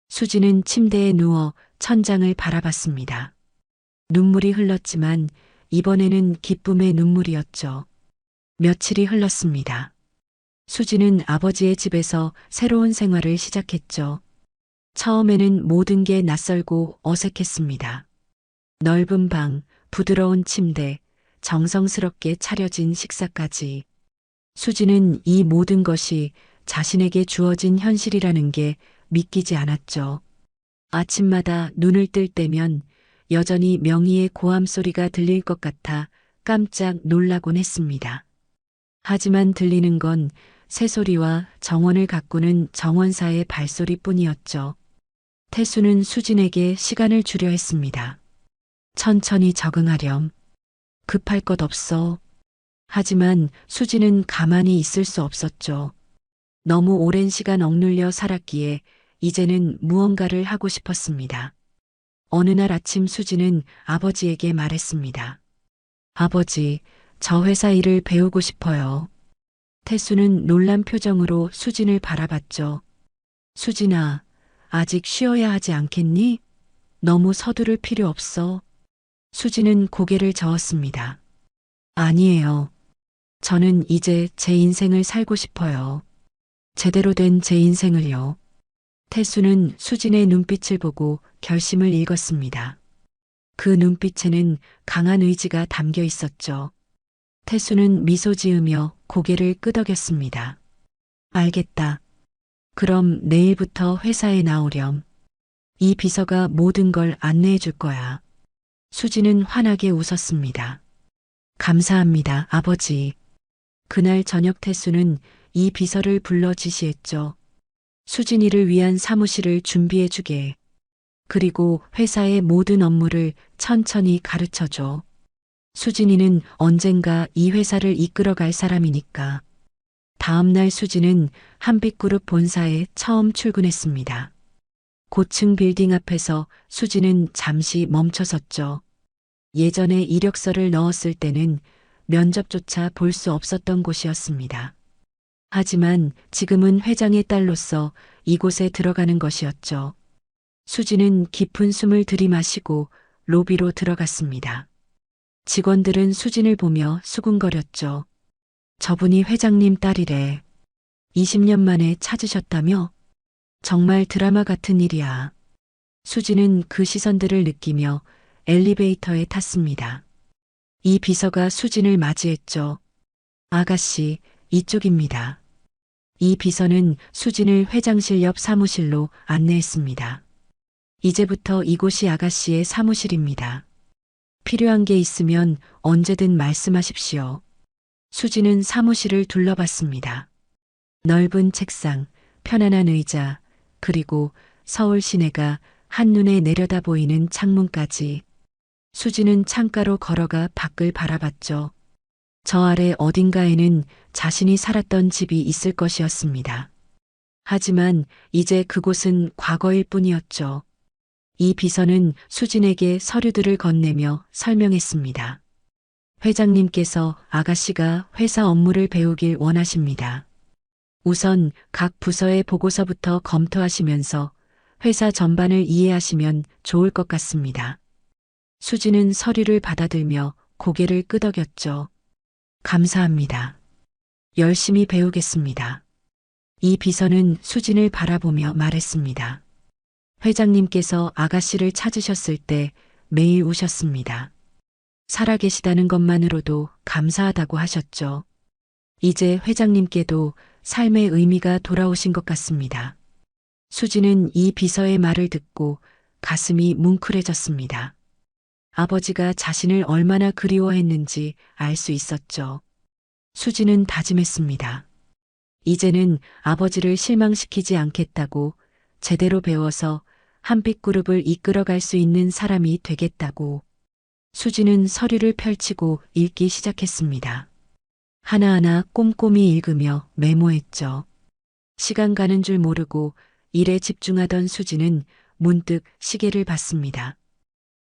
[SPEAKER 1] 수지는 침대에 누워 천장을 바라봤습니다. 눈물이 흘렀지만 이번에는 기쁨의 눈물이었죠. 며칠이 흘렀습니다. 수지는 아버지의 집에서 새로운 생활을 시작했죠. 처음에는 모든 게 낯설고 어색했습니다. 넓은 방, 부드러운 침대, 정성스럽게 차려진 식사까지. 수지는 이 모든 것이 자신에게 주어진 현실이라는 게 믿기지 않았죠. 아침마다 눈을 뜰 때면 여전히 명희의 고함 소리가 들릴 것 같아 깜짝 놀라곤 했습니다. 하지만 들리는 건 새소리와 정원을 가꾸는 정원사의 발소리뿐이었죠. 태수는 수진에게 시간을 주려 했습니다. 천천히 적응하렴. 급할 것 없어. 하지만 수진은 가만히 있을 수 없었죠. 너무 오랜 시간 억눌려 살았기에 이제는 무언가를 하고 싶었습니다. 어느 날 아침 수진은 아버지에게 말했습니다. 아버지, 저 회사 일을 배우고 싶어요. 태수는 놀란 표정으로 수진을 바라봤죠. 수진아, 아직 쉬어야 하지 않겠니? 너무 서두를 필요 없어. 수진은 고개를 저었습니다. 아니에요. 저는 이제 제 인생을 살고 싶어요. 제대로 된 제 인생을요. 태수는 수진의 눈빛을 보고 결심을 읽었습니다. 그 눈빛에는 강한 의지가 담겨 있었죠. 태수는 미소 지으며 고개를 끄덕였습니다. 알겠다. 그럼 내일부터 회사에 나오렴. 이 비서가 모든 걸 안내해 줄 거야. 수진은 환하게 웃었습니다. 감사합니다, 아버지. 그날 저녁 태수는 이 비서를 불러 지시했죠. 수진이를 위한 사무실을 준비해 주게. 그리고 회사의 모든 업무를 천천히 가르쳐 줘. 수진이는 언젠가 이 회사를 이끌어갈 사람이니까. 다음 날 수진은 한빛그룹 본사에 처음 출근했습니다. 고층 빌딩 앞에서 수진은 잠시 멈춰섰죠. 예전에 이력서를 넣었을 때는 면접조차 볼 수 없었던 곳이었습니다. 하지만 지금은 회장의 딸로서 이곳에 들어가는 것이었죠. 수진은 깊은 숨을 들이마시고 로비로 들어갔습니다. 직원들은 수진을 보며 수군거렸죠. 저분이 회장님 딸이래. 20년 만에 찾으셨다며? 정말 드라마 같은 일이야. 수진은 그 시선들을 느끼며 엘리베이터에 탔습니다. 이 비서가 수진을 맞이했죠. 아가씨, 이쪽입니다. 이 비서는 수진을 회장실 옆 사무실로 안내했습니다. 이제부터 이곳이 아가씨의 사무실입니다. 필요한 게 있으면 언제든 말씀하십시오. 수진은 사무실을 둘러봤습니다. 넓은 책상, 편안한 의자, 그리고 서울 시내가 한눈에 내려다 보이는 창문까지. 수진은 창가로 걸어가 밖을 바라봤죠. 저 아래 어딘가에는 자신이 살았던 집이 있을 것이었습니다. 하지만 이제 그곳은 과거일 뿐이었죠. 이 비서는 수진에게 서류들을 건네며 설명했습니다. 회장님께서 아가씨가 회사 업무를 배우길 원하십니다. 우선 각 부서의 보고서부터 검토하시면서 회사 전반을 이해하시면 좋을 것 같습니다. 수진은 서류를 받아들며 고개를 끄덕였죠. 감사합니다. 열심히 배우겠습니다. 이 비서는 수진을 바라보며 말했습니다. 회장님께서 아가씨를 찾으셨을 때 매일 우셨습니다. 살아계시다는 것만으로도 감사하다고 하셨죠. 이제 회장님께도 삶의 의미가 돌아오신 것 같습니다. 수진은 이 비서의 말을 듣고 가슴이 뭉클해졌습니다. 아버지가 자신을 얼마나 그리워했는지 알 수 있었죠. 수진은 다짐했습니다. 이제는 아버지를 실망시키지 않겠다고, 제대로 배워서 한빛그룹을 이끌어갈 수 있는 사람이 되겠다고. 수진은 서류를 펼치고 읽기 시작했습니다. 하나하나 꼼꼼히 읽으며 메모했죠. 시간 가는 줄 모르고 일에 집중하던 수진은 문득 시계를 봤습니다.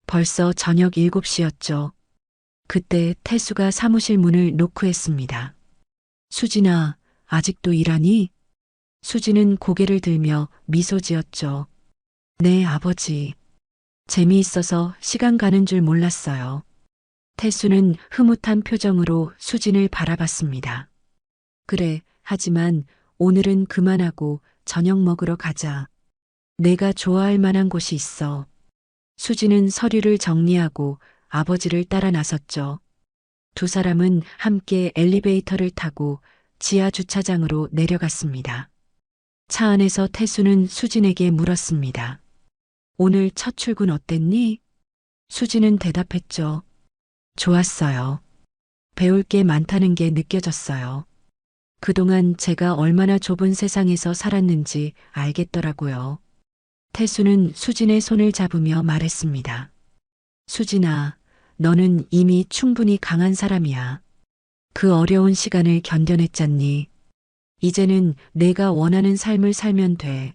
[SPEAKER 1] 벌써 저녁 7시였죠. 그때 태수가 사무실 문을 노크했습니다. 수진아, 아직도 일하니? 수진은 고개를 들며 미소 지었죠. 네, 아버지. 재미있어서 시간 가는 줄 몰랐어요. 태수는 흐뭇한 표정으로 수진을 바라봤습니다. 그래, 하지만 오늘은 그만하고 저녁 먹으러 가자. 내가 좋아할 만한 곳이 있어. 수진은 서류를 정리하고 아버지를 따라 나섰죠. 두 사람은 함께 엘리베이터를 타고 지하 주차장으로 내려갔습니다. 차 안에서 태수는 수진에게 물었습니다. 오늘 첫 출근 어땠니? 수진은 대답했죠. 좋았어요. 배울 게 많다는 게 느껴졌어요. 그동안 제가 얼마나 좁은 세상에서 살았는지 알겠더라고요. 태수는 수진의 손을 잡으며 말했습니다. 수진아, 너는 이미 충분히 강한 사람이야. 그 어려운 시간을 견뎌냈잖니. 이제는 내가 원하는 삶을 살면 돼.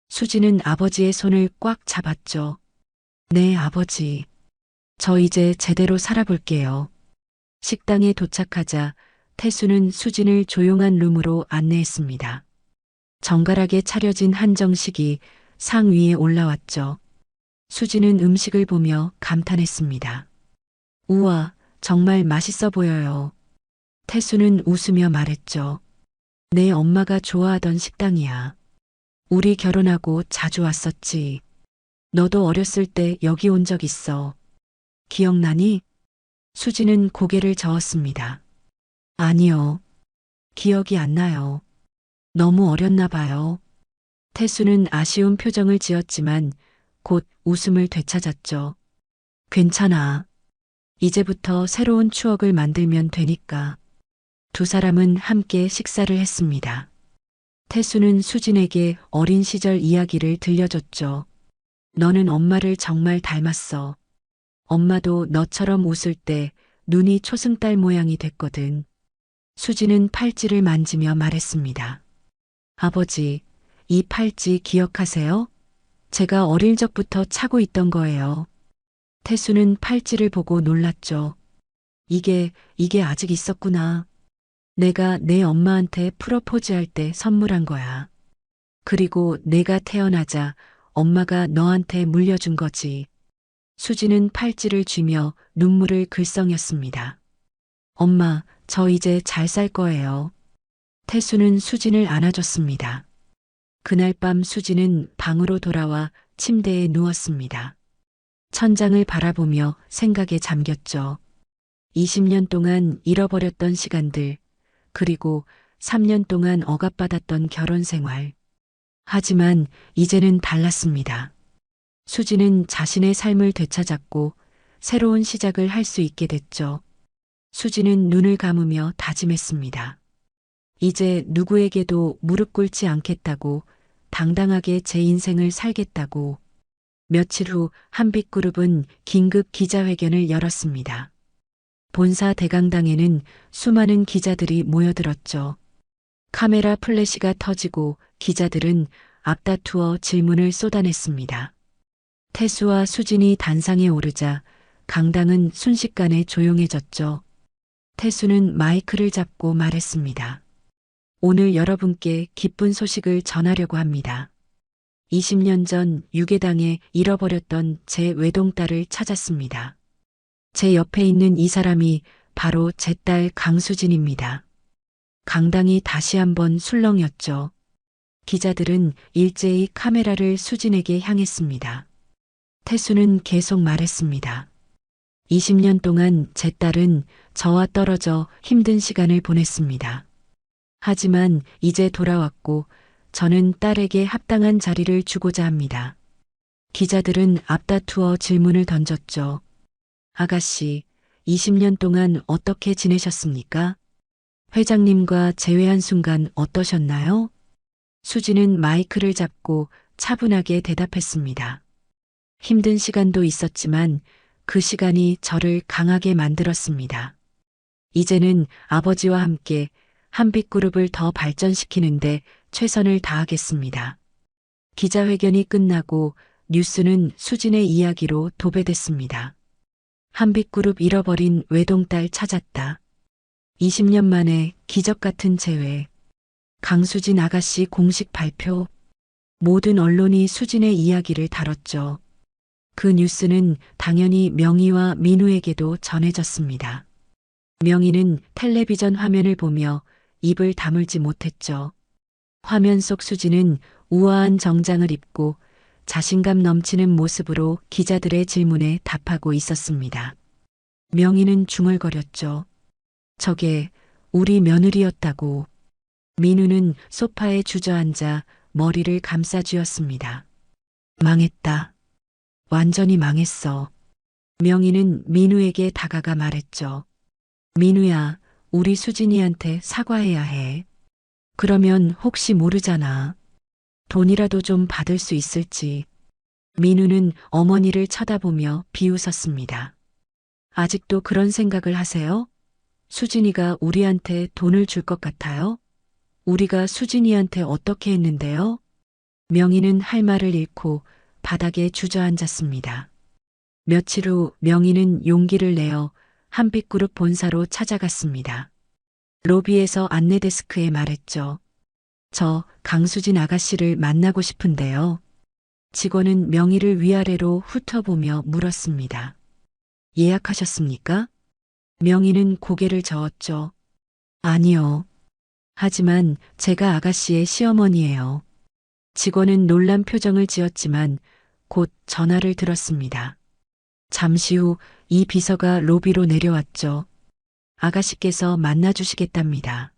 [SPEAKER 1] 수진은 아버지의 손을 꽉 잡았죠. 네, 아버지. 저 이제 제대로 살아볼게요. 식당에 도착하자 태수는 수진을 조용한 룸으로 안내했습니다. 정갈하게 차려진 한정식이 상 위에 올라왔죠. 수진은 음식을 보며 감탄했습니다. 우와, 정말 맛있어 보여요. 태수는 웃으며 말했죠. 내 엄마가 좋아하던 식당이야. 우리 결혼하고 자주 왔었지. 너도 어렸을 때 여기 온 적 있어. 기억나니? 수진은 고개를 저었습니다. 아니요. 기억이 안 나요. 너무 어렸나 봐요. 태수는 아쉬운 표정을 지었지만 곧 웃음을 되찾았죠. 괜찮아. 이제부터 새로운 추억을 만들면 되니까. 두 사람은 함께 식사를 했습니다. 태수는 수진에게 어린 시절 이야기를 들려줬죠. 너는 엄마를 정말 닮았어. 엄마도 너처럼 웃을 때 눈이 초승달 모양이 됐거든. 수진은 팔찌를 만지며 말했습니다. 아버지, 이 팔찌 기억하세요? 제가 어릴 적부터 차고 있던 거예요. 태수는 팔찌를 보고 놀랐죠. 이게 아직 있었구나. 내가 내 엄마한테 프로포즈할 때 선물한 거야. 그리고 내가 태어나자 엄마가 너한테 물려준 거지. 수지는 팔찌를 쥐며 눈물을 글썽였습니다. 엄마, 저 이제 잘 살 거예요. 태수는 수진을 안아줬습니다. 그날 밤 수진은 방으로 돌아와 침대에 누웠습니다. 천장을 바라보며 생각에 잠겼죠. 20년 동안 잃어버렸던 시간들, 그리고 3년 동안 억압받았던 결혼 생활. 하지만 이제는 달랐습니다. 수지는 자신의 삶을 되찾았고 새로운 시작을 할 수 있게 됐죠. 수지는 눈을 감으며 다짐했습니다. 이제 누구에게도 무릎 꿇지 않겠다고, 당당하게 제 인생을 살겠다고. 며칠 후 한빛그룹은 긴급 기자회견을 열었습니다. 본사 대강당에는 수많은 기자들이 모여들었죠. 카메라 플래시가 터지고 기자들은 앞다투어 질문을 쏟아냈습니다. 태수와 수진이 단상에 오르자 강당은 순식간에 조용해졌죠. 태수는 마이크를 잡고 말했습니다. 오늘 여러분께 기쁜 소식을 전하려고 합니다. 20년 전 유괴당해 잃어버렸던 제 외동딸을 찾았습니다. 제 옆에 있는 이 사람이 바로 제 딸 강수진입니다. 강당이 다시 한번 술렁였죠. 기자들은 일제히 카메라를 수진에게 향했습니다. 태수는 계속 말했습니다. 20년 동안 제 딸은 저와 떨어져 힘든 시간을 보냈습니다. 하지만 이제 돌아왔고 저는 딸에게 합당한 자리를 주고자 합니다. 기자들은 앞다투어 질문을 던졌죠. 아가씨, 20년 동안 어떻게 지내셨습니까? 회장님과 재회한 순간 어떠셨나요? 수지는 마이크를 잡고 차분하게 대답했습니다. 힘든 시간도 있었지만 그 시간이 저를 강하게 만들었습니다. 이제는 아버지와 함께 한빛그룹을 더 발전시키는데 최선을 다하겠습니다. 기자회견이 끝나고 뉴스는 수진의 이야기로 도배됐습니다. 한빛그룹 잃어버린 외동딸 찾았다. 20년 만에 기적 같은 재회. 강수진 아가씨 공식 발표. 모든 언론이 수진의 이야기를 다뤘죠. 그 뉴스는 당연히 명희와 민우에게도 전해졌습니다. 명희는 텔레비전 화면을 보며 입을 다물지 못했죠. 화면 속 수진은 우아한 정장을 입고 자신감 넘치는 모습으로 기자들의 질문에 답하고 있었습니다. 명희는 중얼거렸죠. 저게 우리 며느리였다고. 민우는 소파에 주저앉아 머리를 감싸쥐었습니다. 망했다. 완전히 망했어. 명희는 민우에게 다가가 말했죠. 민우야, 우리 수진이한테 사과해야 해. 그러면 혹시 모르잖아. 돈이라도 좀 받을 수 있을지. 민우는 어머니를 쳐다보며 비웃었습니다. 아직도 그런 생각을 하세요? 수진이가 우리한테 돈을 줄 것 같아요? 우리가 수진이한테 어떻게 했는데요? 명희는 할 말을 잃고 바닥에 주저앉았습니다. 며칠 후 명희는 용기를 내어 한빛그룹 본사로 찾아갔습니다. 로비에서 안내데스크에 말했죠. 저 강수진 아가씨를 만나고 싶은데요. 직원은 명희를 위아래로 훑어보며 물었습니다. 예약하셨습니까? 명희는 고개를 저었죠. 아니요. 하지만 제가 아가씨의 시어머니예요. 직원은 놀란 표정을 지었지만 곧 전화를 들었습니다. 잠시 후 이 비서가 로비로 내려왔죠. 아가씨께서 만나주시겠답니다.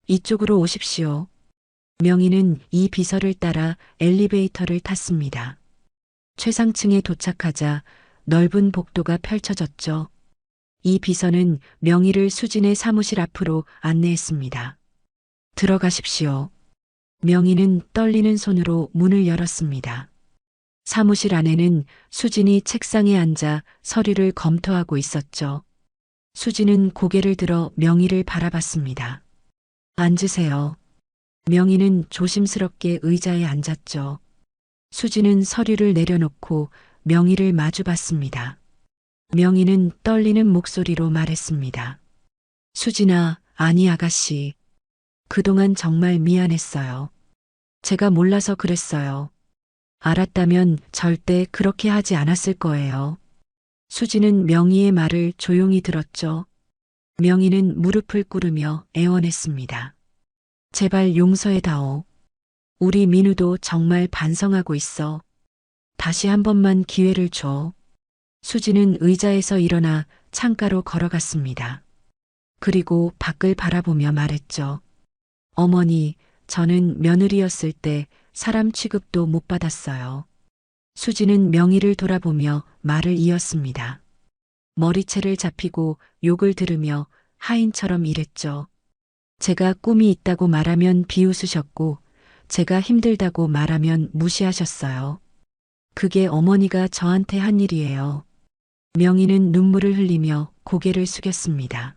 [SPEAKER 1] 이쪽으로 오십시오. 명희는 이 비서를 따라 엘리베이터를 탔습니다. 최상층에 도착하자 넓은 복도가 펼쳐졌죠. 이 비서는 명희를 수진의 사무실 앞으로 안내했습니다. 들어가십시오. 명희는 떨리는 손으로 문을 열었습니다. 사무실 안에는 수진이 책상에 앉아 서류를 검토하고 있었죠. 수진은 고개를 들어 명희를 바라봤습니다. 앉으세요. 명희는 조심스럽게 의자에 앉았죠. 수진은 서류를 내려놓고 명희를 마주봤습니다. 명희는 떨리는 목소리로 말했습니다. 수진아, 아니 아가씨. 그동안 정말 미안했어요. 제가 몰라서 그랬어요. 알았다면 절대 그렇게 하지 않았을 거예요. 수진은 명희의 말을 조용히 들었죠. 명희는 무릎을 꿇으며 애원했습니다. 제발 용서해다오. 우리 민우도 정말 반성하고 있어. 다시 한 번만 기회를 줘. 수진은 의자에서 일어나 창가로 걸어갔습니다. 그리고 밖을 바라보며 말했죠. 어머니, 저는 며느리였을 때 사람 취급도 못 받았어요. 수진은 명희를 돌아보며 말을 이었습니다. 머리채를 잡히고 욕을 들으며 하인처럼 일했죠. 제가 꿈이 있다고 말하면 비웃으셨고, 제가 힘들다고 말하면 무시하셨어요. 그게 어머니가 저한테 한 일이에요. 명희는 눈물을 흘리며 고개를 숙였습니다.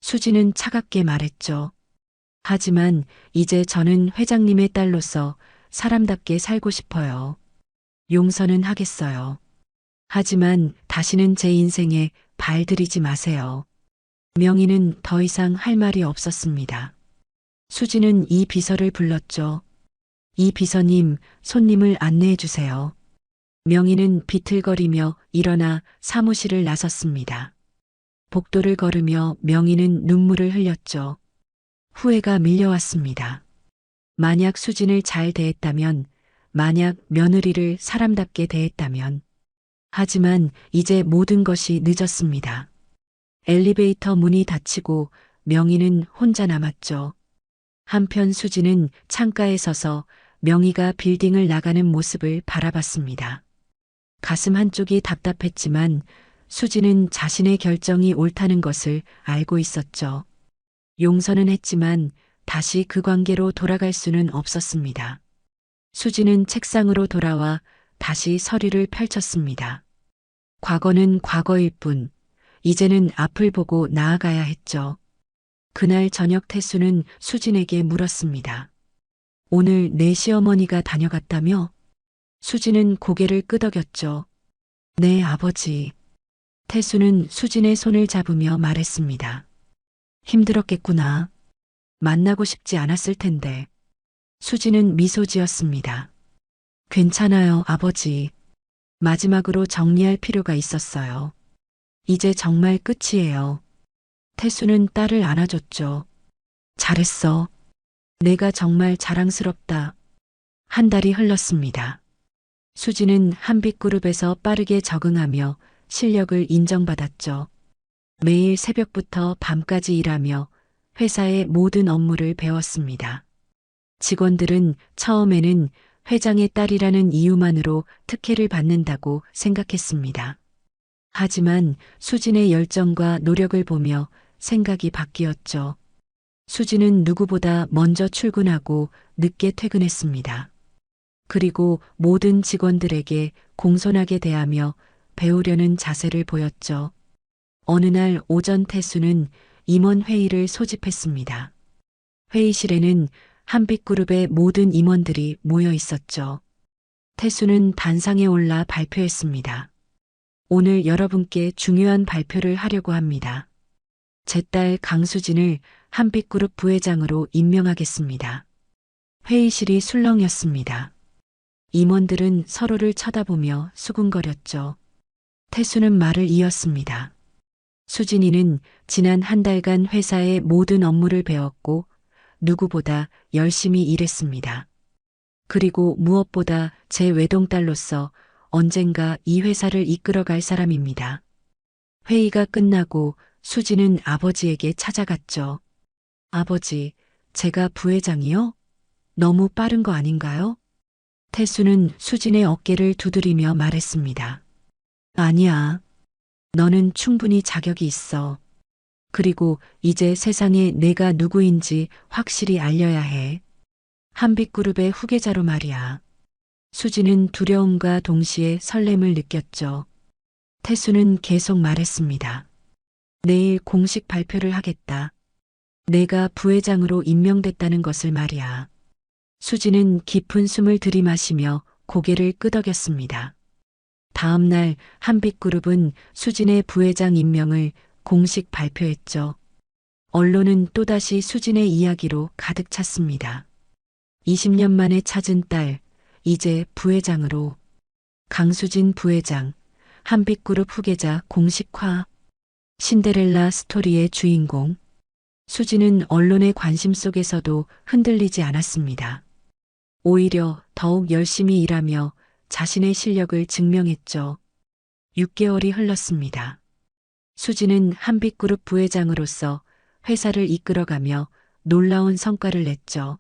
[SPEAKER 1] 수진은 차갑게 말했죠. 하지만 이제 저는 회장님의 딸로서 사람답게 살고 싶어요. 용서는 하겠어요. 하지만 다시는 제 인생에 발 들이지 마세요. 명희는 더 이상 할 말이 없었습니다. 수진은 이 비서를 불렀죠. 이 비서님, 손님을 안내해 주세요. 명희는 비틀거리며 일어나 사무실을 나섰습니다. 복도를 걸으며 명희는 눈물을 흘렸죠. 후회가 밀려왔습니다. 만약 수진을 잘 대했다면, 만약 며느리를 사람답게 대했다면. 하지만 이제 모든 것이 늦었습니다. 엘리베이터 문이 닫히고 명희는 혼자 남았죠. 한편 수진은 창가에 서서 명희가 빌딩을 나가는 모습을 바라봤습니다. 가슴 한쪽이 답답했지만 수진은 자신의 결정이 옳다는 것을 알고 있었죠. 용서는 했지만 다시 그 관계로 돌아갈 수는 없었습니다. 수진은 책상으로 돌아와 다시 서류를 펼쳤습니다. 과거는 과거일 뿐, 이제는 앞을 보고 나아가야 했죠. 그날 저녁 태수는 수진에게 물었습니다. 오늘 내 시어머니가 다녀갔다며? 수진은 고개를 끄덕였죠. 네, 아버지. 태수는 수진의 손을 잡으며 말했습니다. 힘들었겠구나. 만나고 싶지 않았을 텐데. 수진은 미소 지었습니다. 괜찮아요, 아버지. 마지막으로 정리할 필요가 있었어요. 이제 정말 끝이에요. 태수는 딸을 안아줬죠. 잘했어. 내가 정말 자랑스럽다. 한 달이 흘렀습니다. 수진은 한빛그룹에서 빠르게 적응하며 실력을 인정받았죠. 매일 새벽부터 밤까지 일하며 회사의 모든 업무를 배웠습니다. 직원들은 처음에는 회장의 딸이라는 이유만으로 특혜를 받는다고 생각했습니다. 하지만 수진의 열정과 노력을 보며 생각이 바뀌었죠. 수지는 누구보다 먼저 출근하고 늦게 퇴근했습니다. 그리고 모든 직원들에게 공손하게 대하며 배우려는 자세를 보였죠. 어느 날 오전 태수는 임원 회의를 소집했습니다. 회의실에는 한빛그룹의 모든 임원들이 모여 있었죠. 태수는 단상에 올라 발표했습니다. 오늘 여러분께 중요한 발표를 하려고 합니다. 제 딸 강수진을 한빛그룹 부회장으로 임명하겠습니다. 회의실이 술렁였습니다. 임원들은 서로를 쳐다보며 수군거렸죠. 태수는 말을 이었습니다. 수진이는 지난 한 달간 회사의 모든 업무를 배웠고 누구보다 열심히 일했습니다. 그리고 무엇보다 제 외동딸로서 언젠가 이 회사를 이끌어갈 사람입니다. 회의가 끝나고 수진은 아버지에게 찾아갔죠. 아버지, 제가 부회장이요? 너무 빠른 거 아닌가요? 태수는 수진의 어깨를 두드리며 말했습니다. 아니야. 너는 충분히 자격이 있어. 그리고 이제 세상에 내가 누구인지 확실히 알려야 해. 한빛그룹의 후계자로 말이야. 수지는 두려움과 동시에 설렘을 느꼈죠. 태수는 계속 말했습니다. 내일 공식 발표를 하겠다. 내가 부회장으로 임명됐다는 것을 말이야. 수지는 깊은 숨을 들이마시며 고개를 끄덕였습니다. 다음 날 한빛그룹은 수진의 부회장 임명을 공식 발표했죠. 언론은 또다시 수진의 이야기로 가득 찼습니다. 20년 만에 찾은 딸, 이제 부회장으로. 강수진 부회장, 한빛그룹 후계자 공식화. 신데렐라 스토리의 주인공. 수진은 언론의 관심 속에서도 흔들리지 않았습니다. 오히려 더욱 열심히 일하며 자신의 실력을 증명했죠. 6개월이 흘렀습니다. 수진은 한빛그룹 부회장으로서 회사를 이끌어가며 놀라운 성과를 냈죠.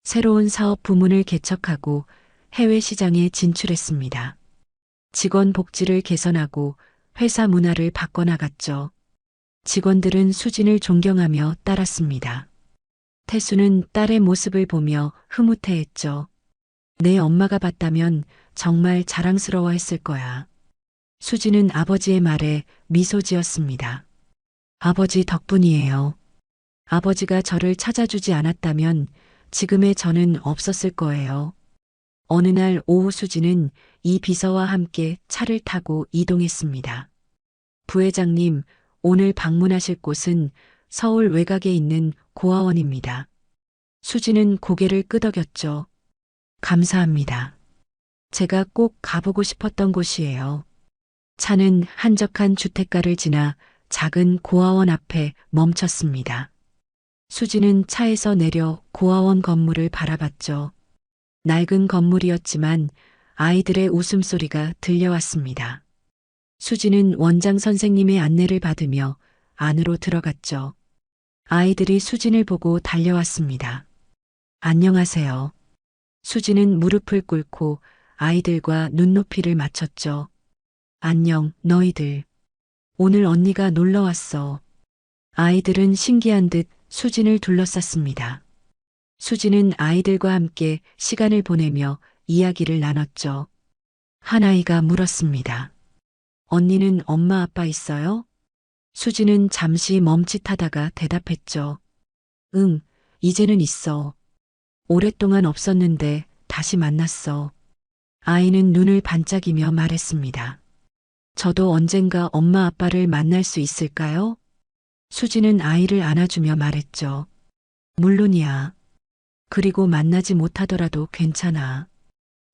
[SPEAKER 1] 새로운 사업 부문을 개척하고 해외 시장에 진출했습니다. 직원 복지를 개선하고 회사 문화를 바꿔나갔죠. 직원들은 수진을 존경하며 따랐습니다. 태수는 딸의 모습을 보며 흐뭇해했죠. 내 엄마가 봤다면 정말 자랑스러워했을 거야. 수진은 아버지의 말에 미소 지었습니다. 아버지 덕분이에요. 아버지가 저를 찾아주지 않았다면 지금의 저는 없었을 거예요. 어느 날 오후 수진은 이 비서와 함께 차를 타고 이동했습니다. 부회장님, 오늘 방문하실 곳은 서울 외곽에 있는 고아원입니다. 수진은 고개를 끄덕였죠. 감사합니다. 제가 꼭 가보고 싶었던 곳이에요. 차는 한적한 주택가를 지나 작은 고아원 앞에 멈췄습니다. 수진은 차에서 내려 고아원 건물을 바라봤죠. 낡은 건물이었지만 아이들의 웃음소리가 들려왔습니다. 수진은 원장 선생님의 안내를 받으며 안으로 들어갔죠. 아이들이 수진을 보고 달려왔습니다. 안녕하세요. 수진은 무릎을 꿇고 아이들과 눈높이를 맞췄죠. 안녕, 너희들. 오늘 언니가 놀러 왔어. 아이들은 신기한 듯 수진을 둘러쌌습니다. 수진은 아이들과 함께 시간을 보내며 이야기를 나눴죠. 한 아이가 물었습니다. 언니는 엄마 아빠 있어요? 수진은 잠시 멈칫하다가 대답했죠. 응, 이제는 있어. 오랫동안 없었는데 다시 만났어. 아이는 눈을 반짝이며 말했습니다. 저도 언젠가 엄마 아빠를 만날 수 있을까요? 수진은 아이를 안아주며 말했죠. 물론이야. 그리고 만나지 못하더라도 괜찮아.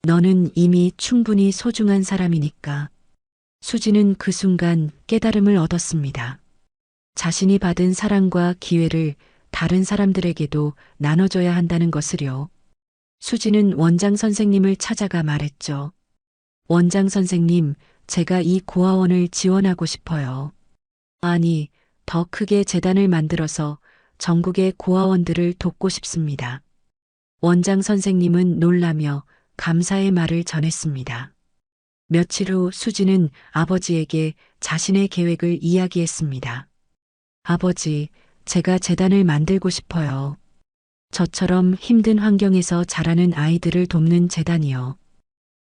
[SPEAKER 1] 너는 이미 충분히 소중한 사람이니까. 수진은 그 순간 깨달음을 얻었습니다. 자신이 받은 사랑과 기회를 다른 사람들에게도 나눠줘야 한다는 것을요. 수진은 원장 선생님을 찾아가 말했죠. 원장 선생님, 제가 이 고아원을 지원하고 싶어요. 아니, 더 크게 재단을 만들어서 전국의 고아원들을 돕고 싶습니다. 원장 선생님은 놀라며 감사의 말을 전했습니다. 며칠 후 수진은 아버지에게 자신의 계획을 이야기했습니다. 아버지, 제가 재단을 만들고 싶어요. 저처럼 힘든 환경에서 자라는 아이들을 돕는 재단이요.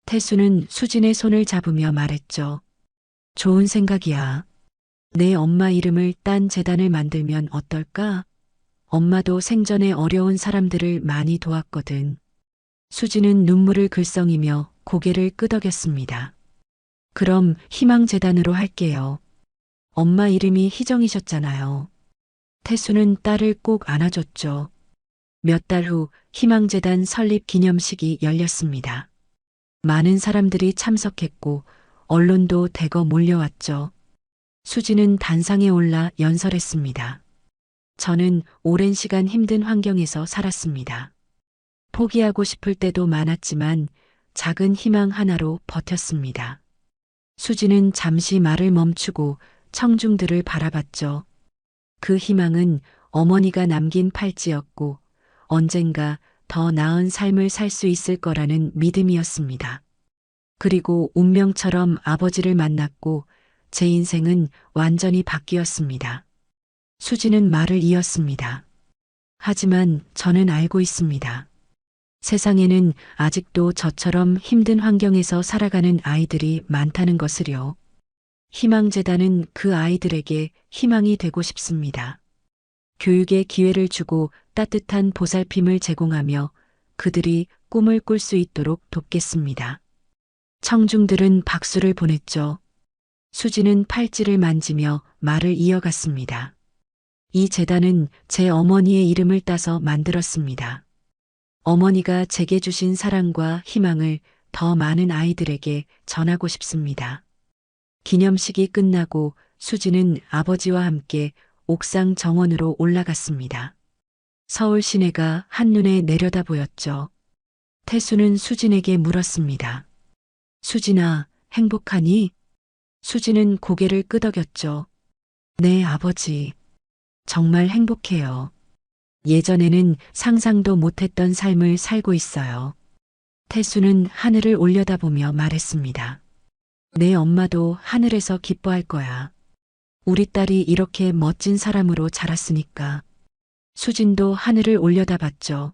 [SPEAKER 1] 태수는 수진의 손을 잡으며 말했죠. 좋은 생각이야. 내 엄마 이름을 딴 재단을 만들면 어떨까? 엄마도 생전에 어려운 사람들을 많이 도왔거든. 수진은 눈물을 글썽이며 고개를 끄덕였습니다. 그럼 희망재단으로 할게요. 엄마 이름이 희정이셨잖아요. 태수는 딸을 꼭 안아줬죠. 몇 달 후 희망재단 설립 기념식이 열렸습니다. 많은 사람들이 참석했고 언론도 대거 몰려왔죠. 수지는 단상에 올라 연설했습니다. 저는 오랜 시간 힘든 환경에서 살았습니다. 포기하고 싶을 때도 많았지만 작은 희망 하나로 버텼습니다. 수지는 잠시 말을 멈추고 청중들을 바라봤죠. 그 희망은 어머니가 남긴 팔찌였고 언젠가 더 나은 삶을 살 수 있을 거라는 믿음이었습니다. 그리고 운명처럼 아버지를 만났고 제 인생은 완전히 바뀌었습니다. 수지는 말을 이었습니다. 하지만 저는 알고 있습니다. 세상에는 아직도 저처럼 힘든 환경에서 살아가는 아이들이 많다는 것을요. 희망재단은 그 아이들에게 희망이 되고 싶습니다. 교육의 기회를 주고 따뜻한 보살핌을 제공하며 그들이 꿈을 꿀 수 있도록 돕겠습니다. 청중들은 박수를 보냈죠. 수지는 팔찌를 만지며 말을 이어갔습니다. 이 재단은 제 어머니의 이름을 따서 만들었습니다. 어머니가 제게 주신 사랑과 희망을 더 많은 아이들에게 전하고 싶습니다. 기념식이 끝나고 수지는 아버지와 함께 옥상 정원으로 올라갔습니다. 서울 시내가 한눈에 내려다 보였죠. 태수는 수진에게 물었습니다. 수진아, 행복하니? 수진은 고개를 끄덕였죠. 네, 아버지. 정말 행복해요. 예전에는 상상도 못했던 삶을 살고 있어요. 태수는 하늘을 올려다보며 말했습니다. 내 엄마도 하늘에서 기뻐할 거야. 우리 딸이 이렇게 멋진 사람으로 자랐으니까. 수진도 하늘을 올려다봤죠.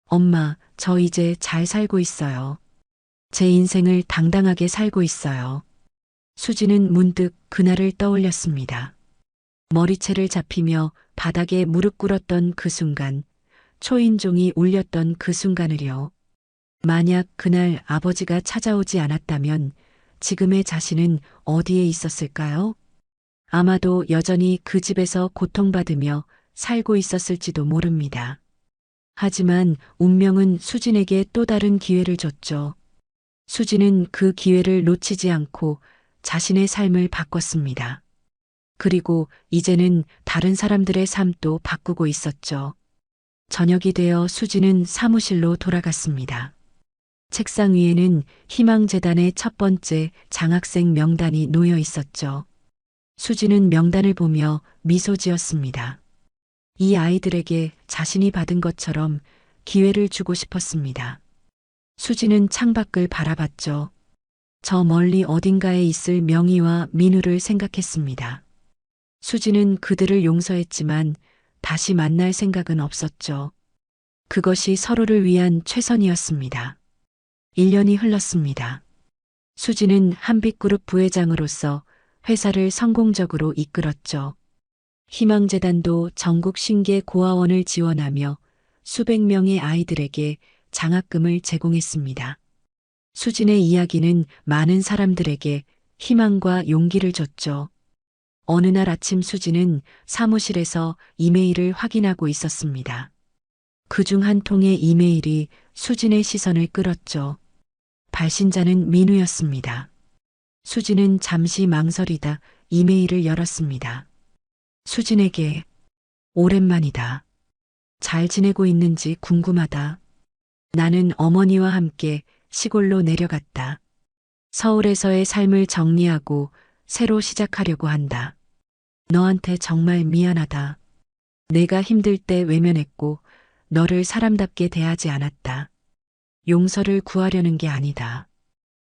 [SPEAKER 1] 엄마, 저 이제 잘 살고 있어요. 제 인생을 당당하게 살고 있어요. 수진은 문득 그날을 떠올렸습니다. 머리채를 잡히며 바닥에 무릎 꿇었던 그 순간, 초인종이 울렸던 그 순간을요. 만약 그날 아버지가 찾아오지 않았다면 지금의 자신은 어디에 있었을까요? 아마도 여전히 그 집에서 고통받으며 살고 있었을지도 모릅니다. 하지만 운명은 수진에게 또 다른 기회를 줬죠. 수진은 그 기회를 놓치지 않고 자신의 삶을 바꿨습니다. 그리고 이제는 다른 사람들의 삶도 바꾸고 있었죠. 저녁이 되어 수진은 사무실로 돌아갔습니다. 책상 위에는 희망재단의 첫 번째 장학생 명단이 놓여 있었죠. 수진은 명단을 보며 미소 지었습니다. 이 아이들에게 자신이 받은 것처럼 기회를 주고 싶었습니다. 수진은 창밖을 바라봤죠. 저 멀리 어딘가에 있을 명희와 민우를 생각했습니다. 수진은 그들을 용서했지만 다시 만날 생각은 없었죠. 그것이 서로를 위한 최선이었습니다. 1년이 흘렀습니다. 수진은 한빛그룹 부회장으로서 회사를 성공적으로 이끌었죠. 희망재단도 전국 신계 고아원을 지원하며 수백 명의 아이들에게 장학금을 제공했습니다. 수진의 이야기는 많은 사람들에게 희망과 용기를 줬죠. 어느 날 아침 수진은 사무실에서 이메일을 확인하고 있었습니다. 그중 한 통의 이메일이 수진의 시선을 끌었죠. 발신자는 민우였습니다. 수진은 잠시 망설이다 이메일을 열었습니다. 수진에게 오랜만이다. 잘 지내고 있는지 궁금하다. 나는 어머니와 함께 시골로 내려갔다. 서울에서의 삶을 정리하고 새로 시작하려고 한다. 너한테 정말 미안하다. 내가 힘들 때 외면했고 너를 사람답게 대하지 않았다. 용서를 구하려는 게 아니다.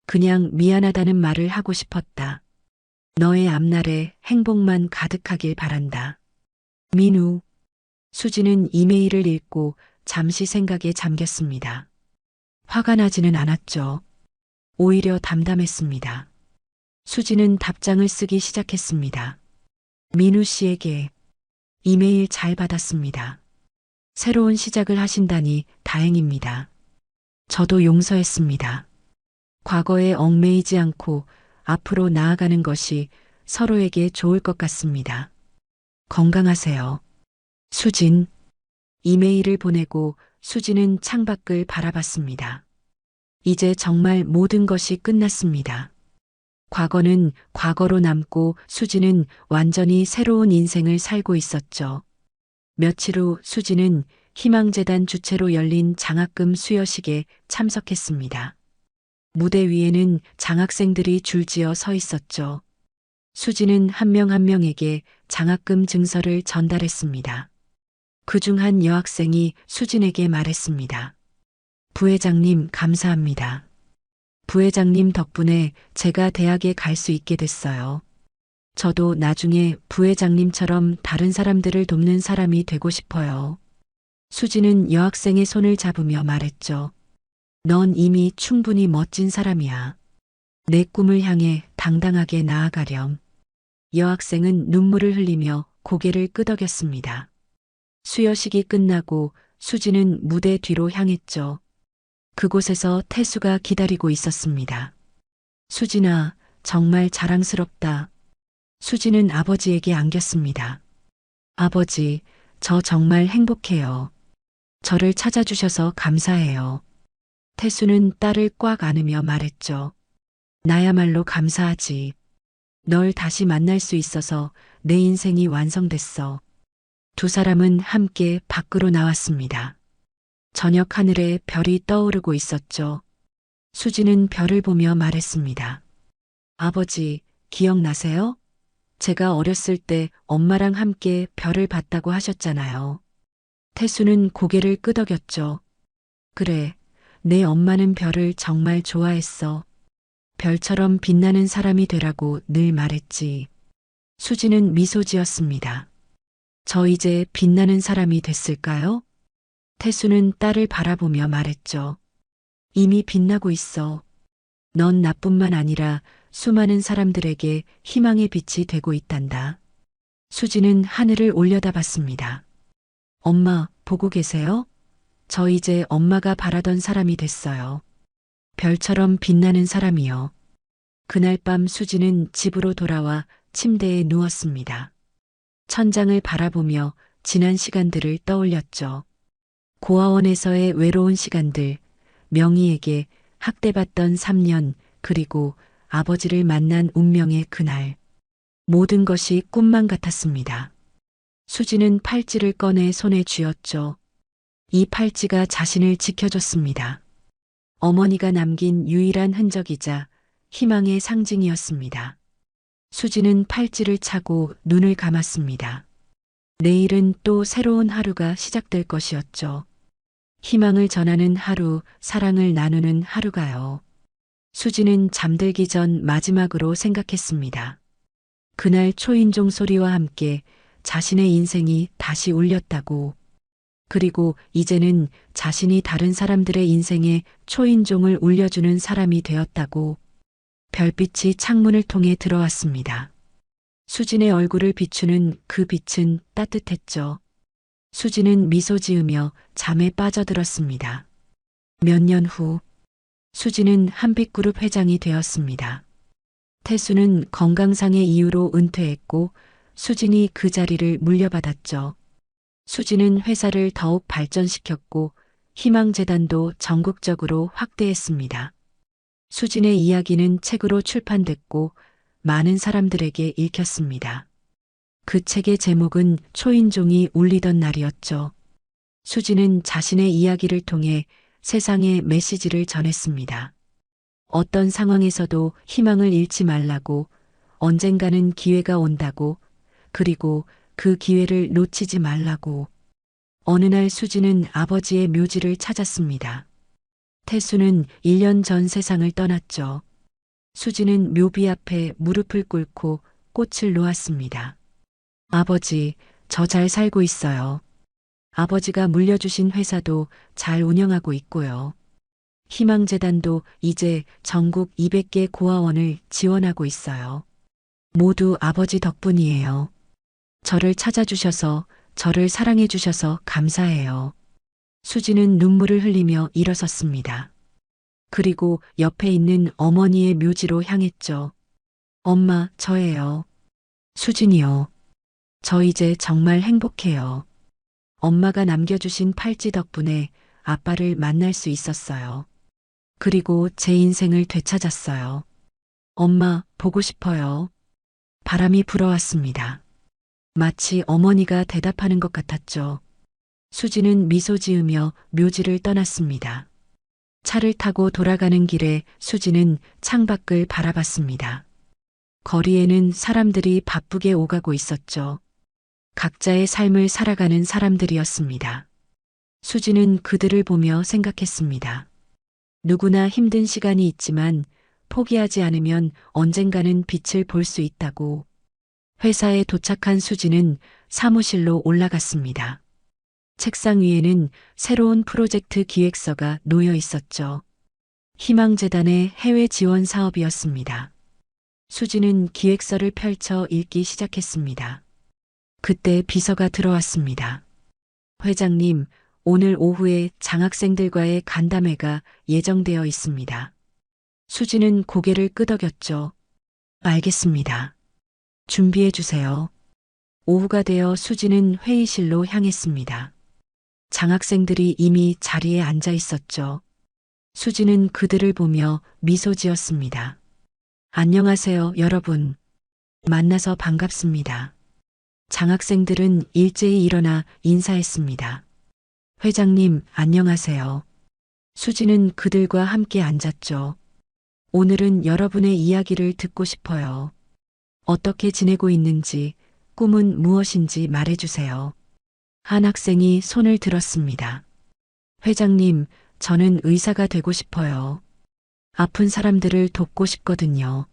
[SPEAKER 1] 그냥 미안하다는 말을 하고 싶었다. 너의 앞날에 행복만 가득하길 바란다. 민우. 수지는 이메일을 읽고 잠시 생각에 잠겼습니다. 화가 나지는 않았죠. 오히려 담담했습니다. 수지는 답장을 쓰기 시작했습니다. 민우 씨에게 이메일 잘 받았습니다. 새로운 시작을 하신다니 다행입니다. 저도 용서했습니다. 과거에 얽매이지 않고 앞으로 나아가는 것이 서로에게 좋을 것 같습니다. 건강하세요. 수진. 이메일을 보내고 수진은 창밖을 바라봤습니다. 이제 정말 모든 것이 끝났습니다. 과거는 과거로 남고 수지는 완전히 새로운 인생을 살고 있었죠. 며칠 후 수지는 희망재단 주최로 열린 장학금 수여식에 참석했습니다. 무대 위에는 장학생들이 줄지어 서 있었죠. 수지는 한 명 한 명에게 장학금 증서를 전달했습니다. 그중 한 여학생이 수진에게 말했습니다. 부회장님 감사합니다. 부회장님 덕분에 제가 대학에 갈 수 있게 됐어요. 저도 나중에 부회장님처럼 다른 사람들을 돕는 사람이 되고 싶어요. 수지는 여학생의 손을 잡으며 말했죠. 넌 이미 충분히 멋진 사람이야. 내 꿈을 향해 당당하게 나아가렴. 여학생은 눈물을 흘리며 고개를 끄덕였습니다. 수여식이 끝나고 수지는 무대 뒤로 향했죠. 그곳에서 태수가 기다리고 있었습니다. 수진아, 정말 자랑스럽다. 수지는 아버지에게 안겼습니다. 아버지, 저 정말 행복해요. 저를 찾아주셔서 감사해요. 태수는 딸을 꽉 안으며 말했죠. 나야말로 감사하지. 널 다시 만날 수 있어서 내 인생이 완성됐어. 두 사람은 함께 밖으로 나왔습니다. 저녁 하늘에 별이 떠오르고 있었죠. 수지는 별을 보며 말했습니다. 아버지, 기억나세요? 제가 어렸을 때 엄마랑 함께 별을 봤다고 하셨잖아요. 태수는 고개를 끄덕였죠. 그래, 내 엄마는 별을 정말 좋아했어. 별처럼 빛나는 사람이 되라고 늘 말했지. 수지는 미소 지었습니다. 저 이제 빛나는 사람이 됐을까요? 태수는 딸을 바라보며 말했죠. 이미 빛나고 있어. 넌 나뿐만 아니라 수많은 사람들에게 희망의 빛이 되고 있단다. 수지는 하늘을 올려다봤습니다. 엄마, 보고 계세요? 저 이제 엄마가 바라던 사람이 됐어요. 별처럼 빛나는 사람이요. 그날 밤 수지는 집으로 돌아와 침대에 누웠습니다. 천장을 바라보며 지난 시간들을 떠올렸죠. 고아원에서의 외로운 시간들, 명희에게 학대받던 3년, 그리고 아버지를 만난 운명의 그날. 모든 것이 꿈만 같았습니다. 수지는 팔찌를 꺼내 손에 쥐었죠. 이 팔찌가 자신을 지켜줬습니다. 어머니가 남긴 유일한 흔적이자 희망의 상징이었습니다. 수지는 팔찌를 차고 눈을 감았습니다. 내일은 또 새로운 하루가 시작될 것이었죠. 희망을 전하는 하루, 사랑을 나누는 하루가요. 수지는 잠들기 전 마지막으로 생각했습니다. 그날 초인종 소리와 함께 자신의 인생이 다시 울렸다고. 그리고 이제는 자신이 다른 사람들의 인생에 초인종을 울려주는 사람이 되었다고. 별빛이 창문을 통해 들어왔습니다. 수진의 얼굴을 비추는 그 빛은 따뜻했죠. 수진은 미소 지으며 잠에 빠져들었습니다. 몇 년 후, 수진은 한빛그룹 회장이 되었습니다. 태수는 건강상의 이유로 은퇴했고 수진이 그 자리를 물려받았죠. 수진은 회사를 더욱 발전시켰고 희망재단도 전국적으로 확대했습니다. 수진의 이야기는 책으로 출판됐고 많은 사람들에게 읽혔습니다. 그 책의 제목은 초인종이 울리던 날이었죠. 수진은 자신의 이야기를 통해 세상에 메시지를 전했습니다. 어떤 상황에서도 희망을 잃지 말라고, 언젠가는 기회가 온다고, 그리고 그 기회를 놓치지 말라고. 어느 날 수진은 아버지의 묘지를 찾았습니다. 태수는 1년 전 세상을 떠났죠. 수진은 묘비 앞에 무릎을 꿇고 꽃을 놓았습니다. 아버지, 저 잘 살고 있어요. 아버지가 물려주신 회사도 잘 운영하고 있고요. 희망재단도 이제 전국 200개 고아원을 지원하고 있어요. 모두 아버지 덕분이에요. 저를 찾아주셔서, 저를 사랑해주셔서 감사해요. 수지는 눈물을 흘리며 일어섰습니다. 그리고 옆에 있는 어머니의 묘지로 향했죠. 엄마, 저예요. 수진이요. 저 이제 정말 행복해요. 엄마가 남겨주신 팔찌 덕분에 아빠를 만날 수 있었어요. 그리고 제 인생을 되찾았어요. 엄마, 보고 싶어요. 바람이 불어왔습니다. 마치 어머니가 대답하는 것 같았죠. 수지는 미소 지으며 묘지를 떠났습니다. 차를 타고 돌아가는 길에 수지는 창밖을 바라봤습니다. 거리에는 사람들이 바쁘게 오가고 있었죠. 각자의 삶을 살아가는 사람들이었습니다. 수지는 그들을 보며 생각했습니다. 누구나 힘든 시간이 있지만 포기하지 않으면 언젠가는 빛을 볼 수 있다고. 회사에 도착한 수지는 사무실로 올라갔습니다. 책상 위에는 새로운 프로젝트 기획서가 놓여 있었죠. 희망재단의 해외 지원 사업이었습니다. 수지는 기획서를 펼쳐 읽기 시작했습니다. 그때 비서가 들어왔습니다. 회장님, 오늘 오후에 장학생들과의 간담회가 예정되어 있습니다. 수지는 고개를 끄덕였죠. 알겠습니다. 준비해 주세요. 오후가 되어 수지는 회의실로 향했습니다. 장학생들이 이미 자리에 앉아 있었죠. 수지는 그들을 보며 미소 지었습니다. 안녕하세요, 여러분. 만나서 반갑습니다. 장학생들은 일제히 일어나 인사했습니다. 회장님, 안녕하세요. 수지는 그들과 함께 앉았죠. 오늘은 여러분의 이야기를 듣고 싶어요. 어떻게 지내고 있는지, 꿈은 무엇인지 말해주세요. 한 학생이 손을 들었습니다. 회장님, 저는 의사가 되고 싶어요. 아픈 사람들을 돕고 싶거든요.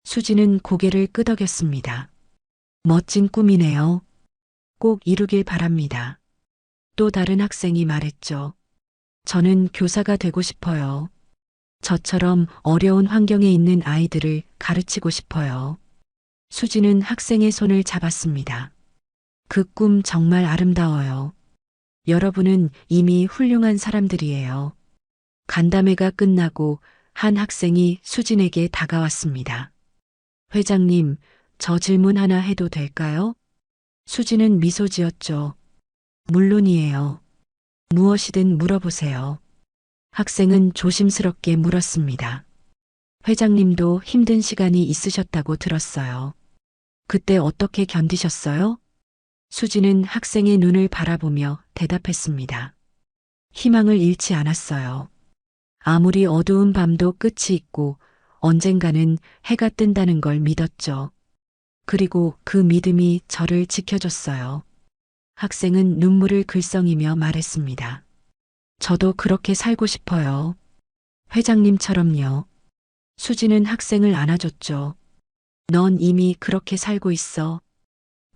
[SPEAKER 1] 수지는 고개를 끄덕였습니다. 멋진 꿈이네요. 꼭 이루길 바랍니다. 또 다른 학생이 말했죠. 저는 교사가 되고 싶어요. 저처럼 어려운 환경에 있는 아이들을 가르치고 싶어요. 수지는 학생의 손을 잡았습니다. 그 꿈 정말 아름다워요. 여러분은 이미 훌륭한 사람들이에요. 간담회가 끝나고 한 학생이 수진에게 다가왔습니다. 회장님, 저 질문 하나 해도 될까요? 수진은 미소 지었죠. 물론이에요. 무엇이든 물어보세요. 학생은 조심스럽게 물었습니다. 회장님도 힘든 시간이 있으셨다고 들었어요. 그때 어떻게 견디셨어요? 수지는 학생의 눈을 바라보며 대답했습니다. 희망을 잃지 않았어요. 아무리 어두운 밤도 끝이 있고 언젠가는 해가 뜬다는 걸 믿었죠. 그리고 그 믿음이 저를 지켜줬어요. 학생은 눈물을 글썽이며 말했습니다. 저도 그렇게 살고 싶어요. 회장님처럼요. 수지는 학생을 안아줬죠. 넌 이미 그렇게 살고 있어.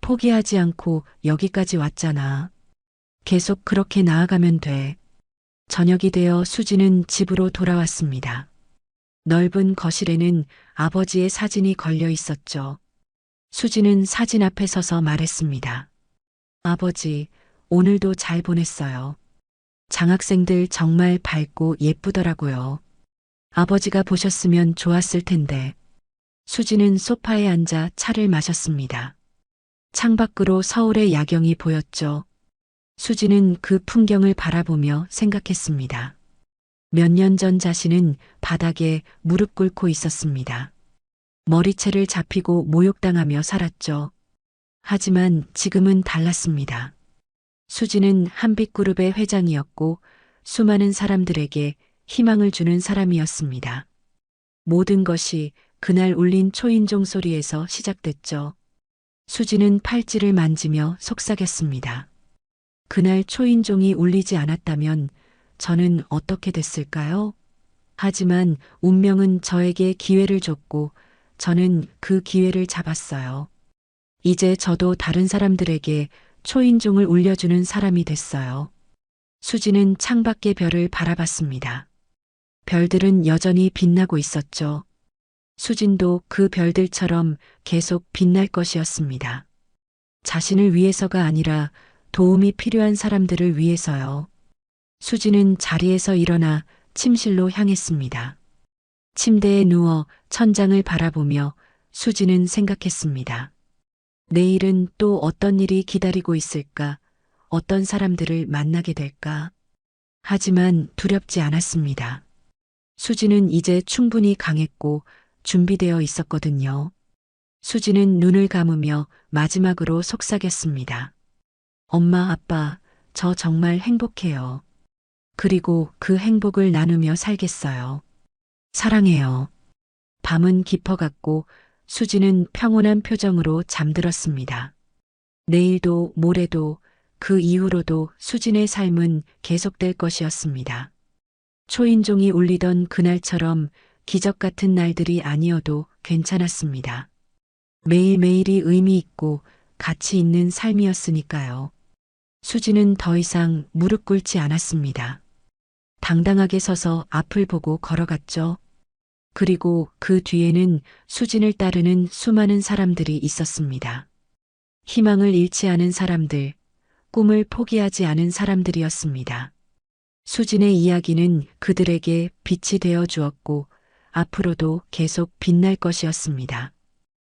[SPEAKER 1] 포기하지 않고 여기까지 왔잖아. 계속 그렇게 나아가면 돼. 저녁이 되어 수지는 집으로 돌아왔습니다. 넓은 거실에는 아버지의 사진이 걸려 있었죠. 수지는 사진 앞에 서서 말했습니다. 아버지, 오늘도 잘 보냈어요. 장학생들 정말 밝고 예쁘더라고요. 아버지가 보셨으면 좋았을 텐데. 수지는 소파에 앉아 차를 마셨습니다. 창밖으로 서울의 야경이 보였죠. 수지는 그 풍경을 바라보며 생각했습니다. 몇 년 전 자신은 바닥에 무릎 꿇고 있었습니다. 머리채를 잡히고 모욕당하며 살았죠. 하지만 지금은 달랐습니다. 수지는 한빛그룹의 회장이었고 수많은 사람들에게 희망을 주는 사람이었습니다. 모든 것이 그날 울린 초인종 소리에서 시작됐죠. 수지는 팔찌를 만지며 속삭였습니다. 그날 초인종이 울리지 않았다면 저는 어떻게 됐을까요? 하지만 운명은 저에게 기회를 줬고 저는 그 기회를 잡았어요. 이제 저도 다른 사람들에게 초인종을 울려주는 사람이 됐어요. 수지는 창밖의 별을 바라봤습니다. 별들은 여전히 빛나고 있었죠. 수진도 그 별들처럼 계속 빛날 것이었습니다. 자신을 위해서가 아니라 도움이 필요한 사람들을 위해서요. 수지는 자리에서 일어나 침실로 향했습니다. 침대에 누워 천장을 바라보며 수지는 생각했습니다. 내일은 또 어떤 일이 기다리고 있을까? 어떤 사람들을 만나게 될까? 하지만 두렵지 않았습니다. 수지는 이제 충분히 강했고 준비되어 있었거든요. 수지는 눈을 감으며 마지막으로 속삭였습니다. 엄마, 아빠, 저 정말 행복해요. 그리고 그 행복을 나누며 살겠어요. 사랑해요. 밤은 깊어갔고 수지는 평온한 표정으로 잠들었습니다. 내일도 모레도 그 이후로도 수진의 삶은 계속될 것이었습니다. 초인종이 울리던 그날처럼 기적 같은 날들이 아니어도 괜찮았습니다. 매일매일이 의미 있고 가치 있는 삶이었으니까요. 수지는 더 이상 무릎 꿇지 않았습니다. 당당하게 서서 앞을 보고 걸어갔죠. 그리고 그 뒤에는 수진을 따르는 수많은 사람들이 있었습니다. 희망을 잃지 않은 사람들, 꿈을 포기하지 않은 사람들이었습니다. 수진의 이야기는 그들에게 빛이 되어 주었고 앞으로도 계속 빛날 것이었습니다.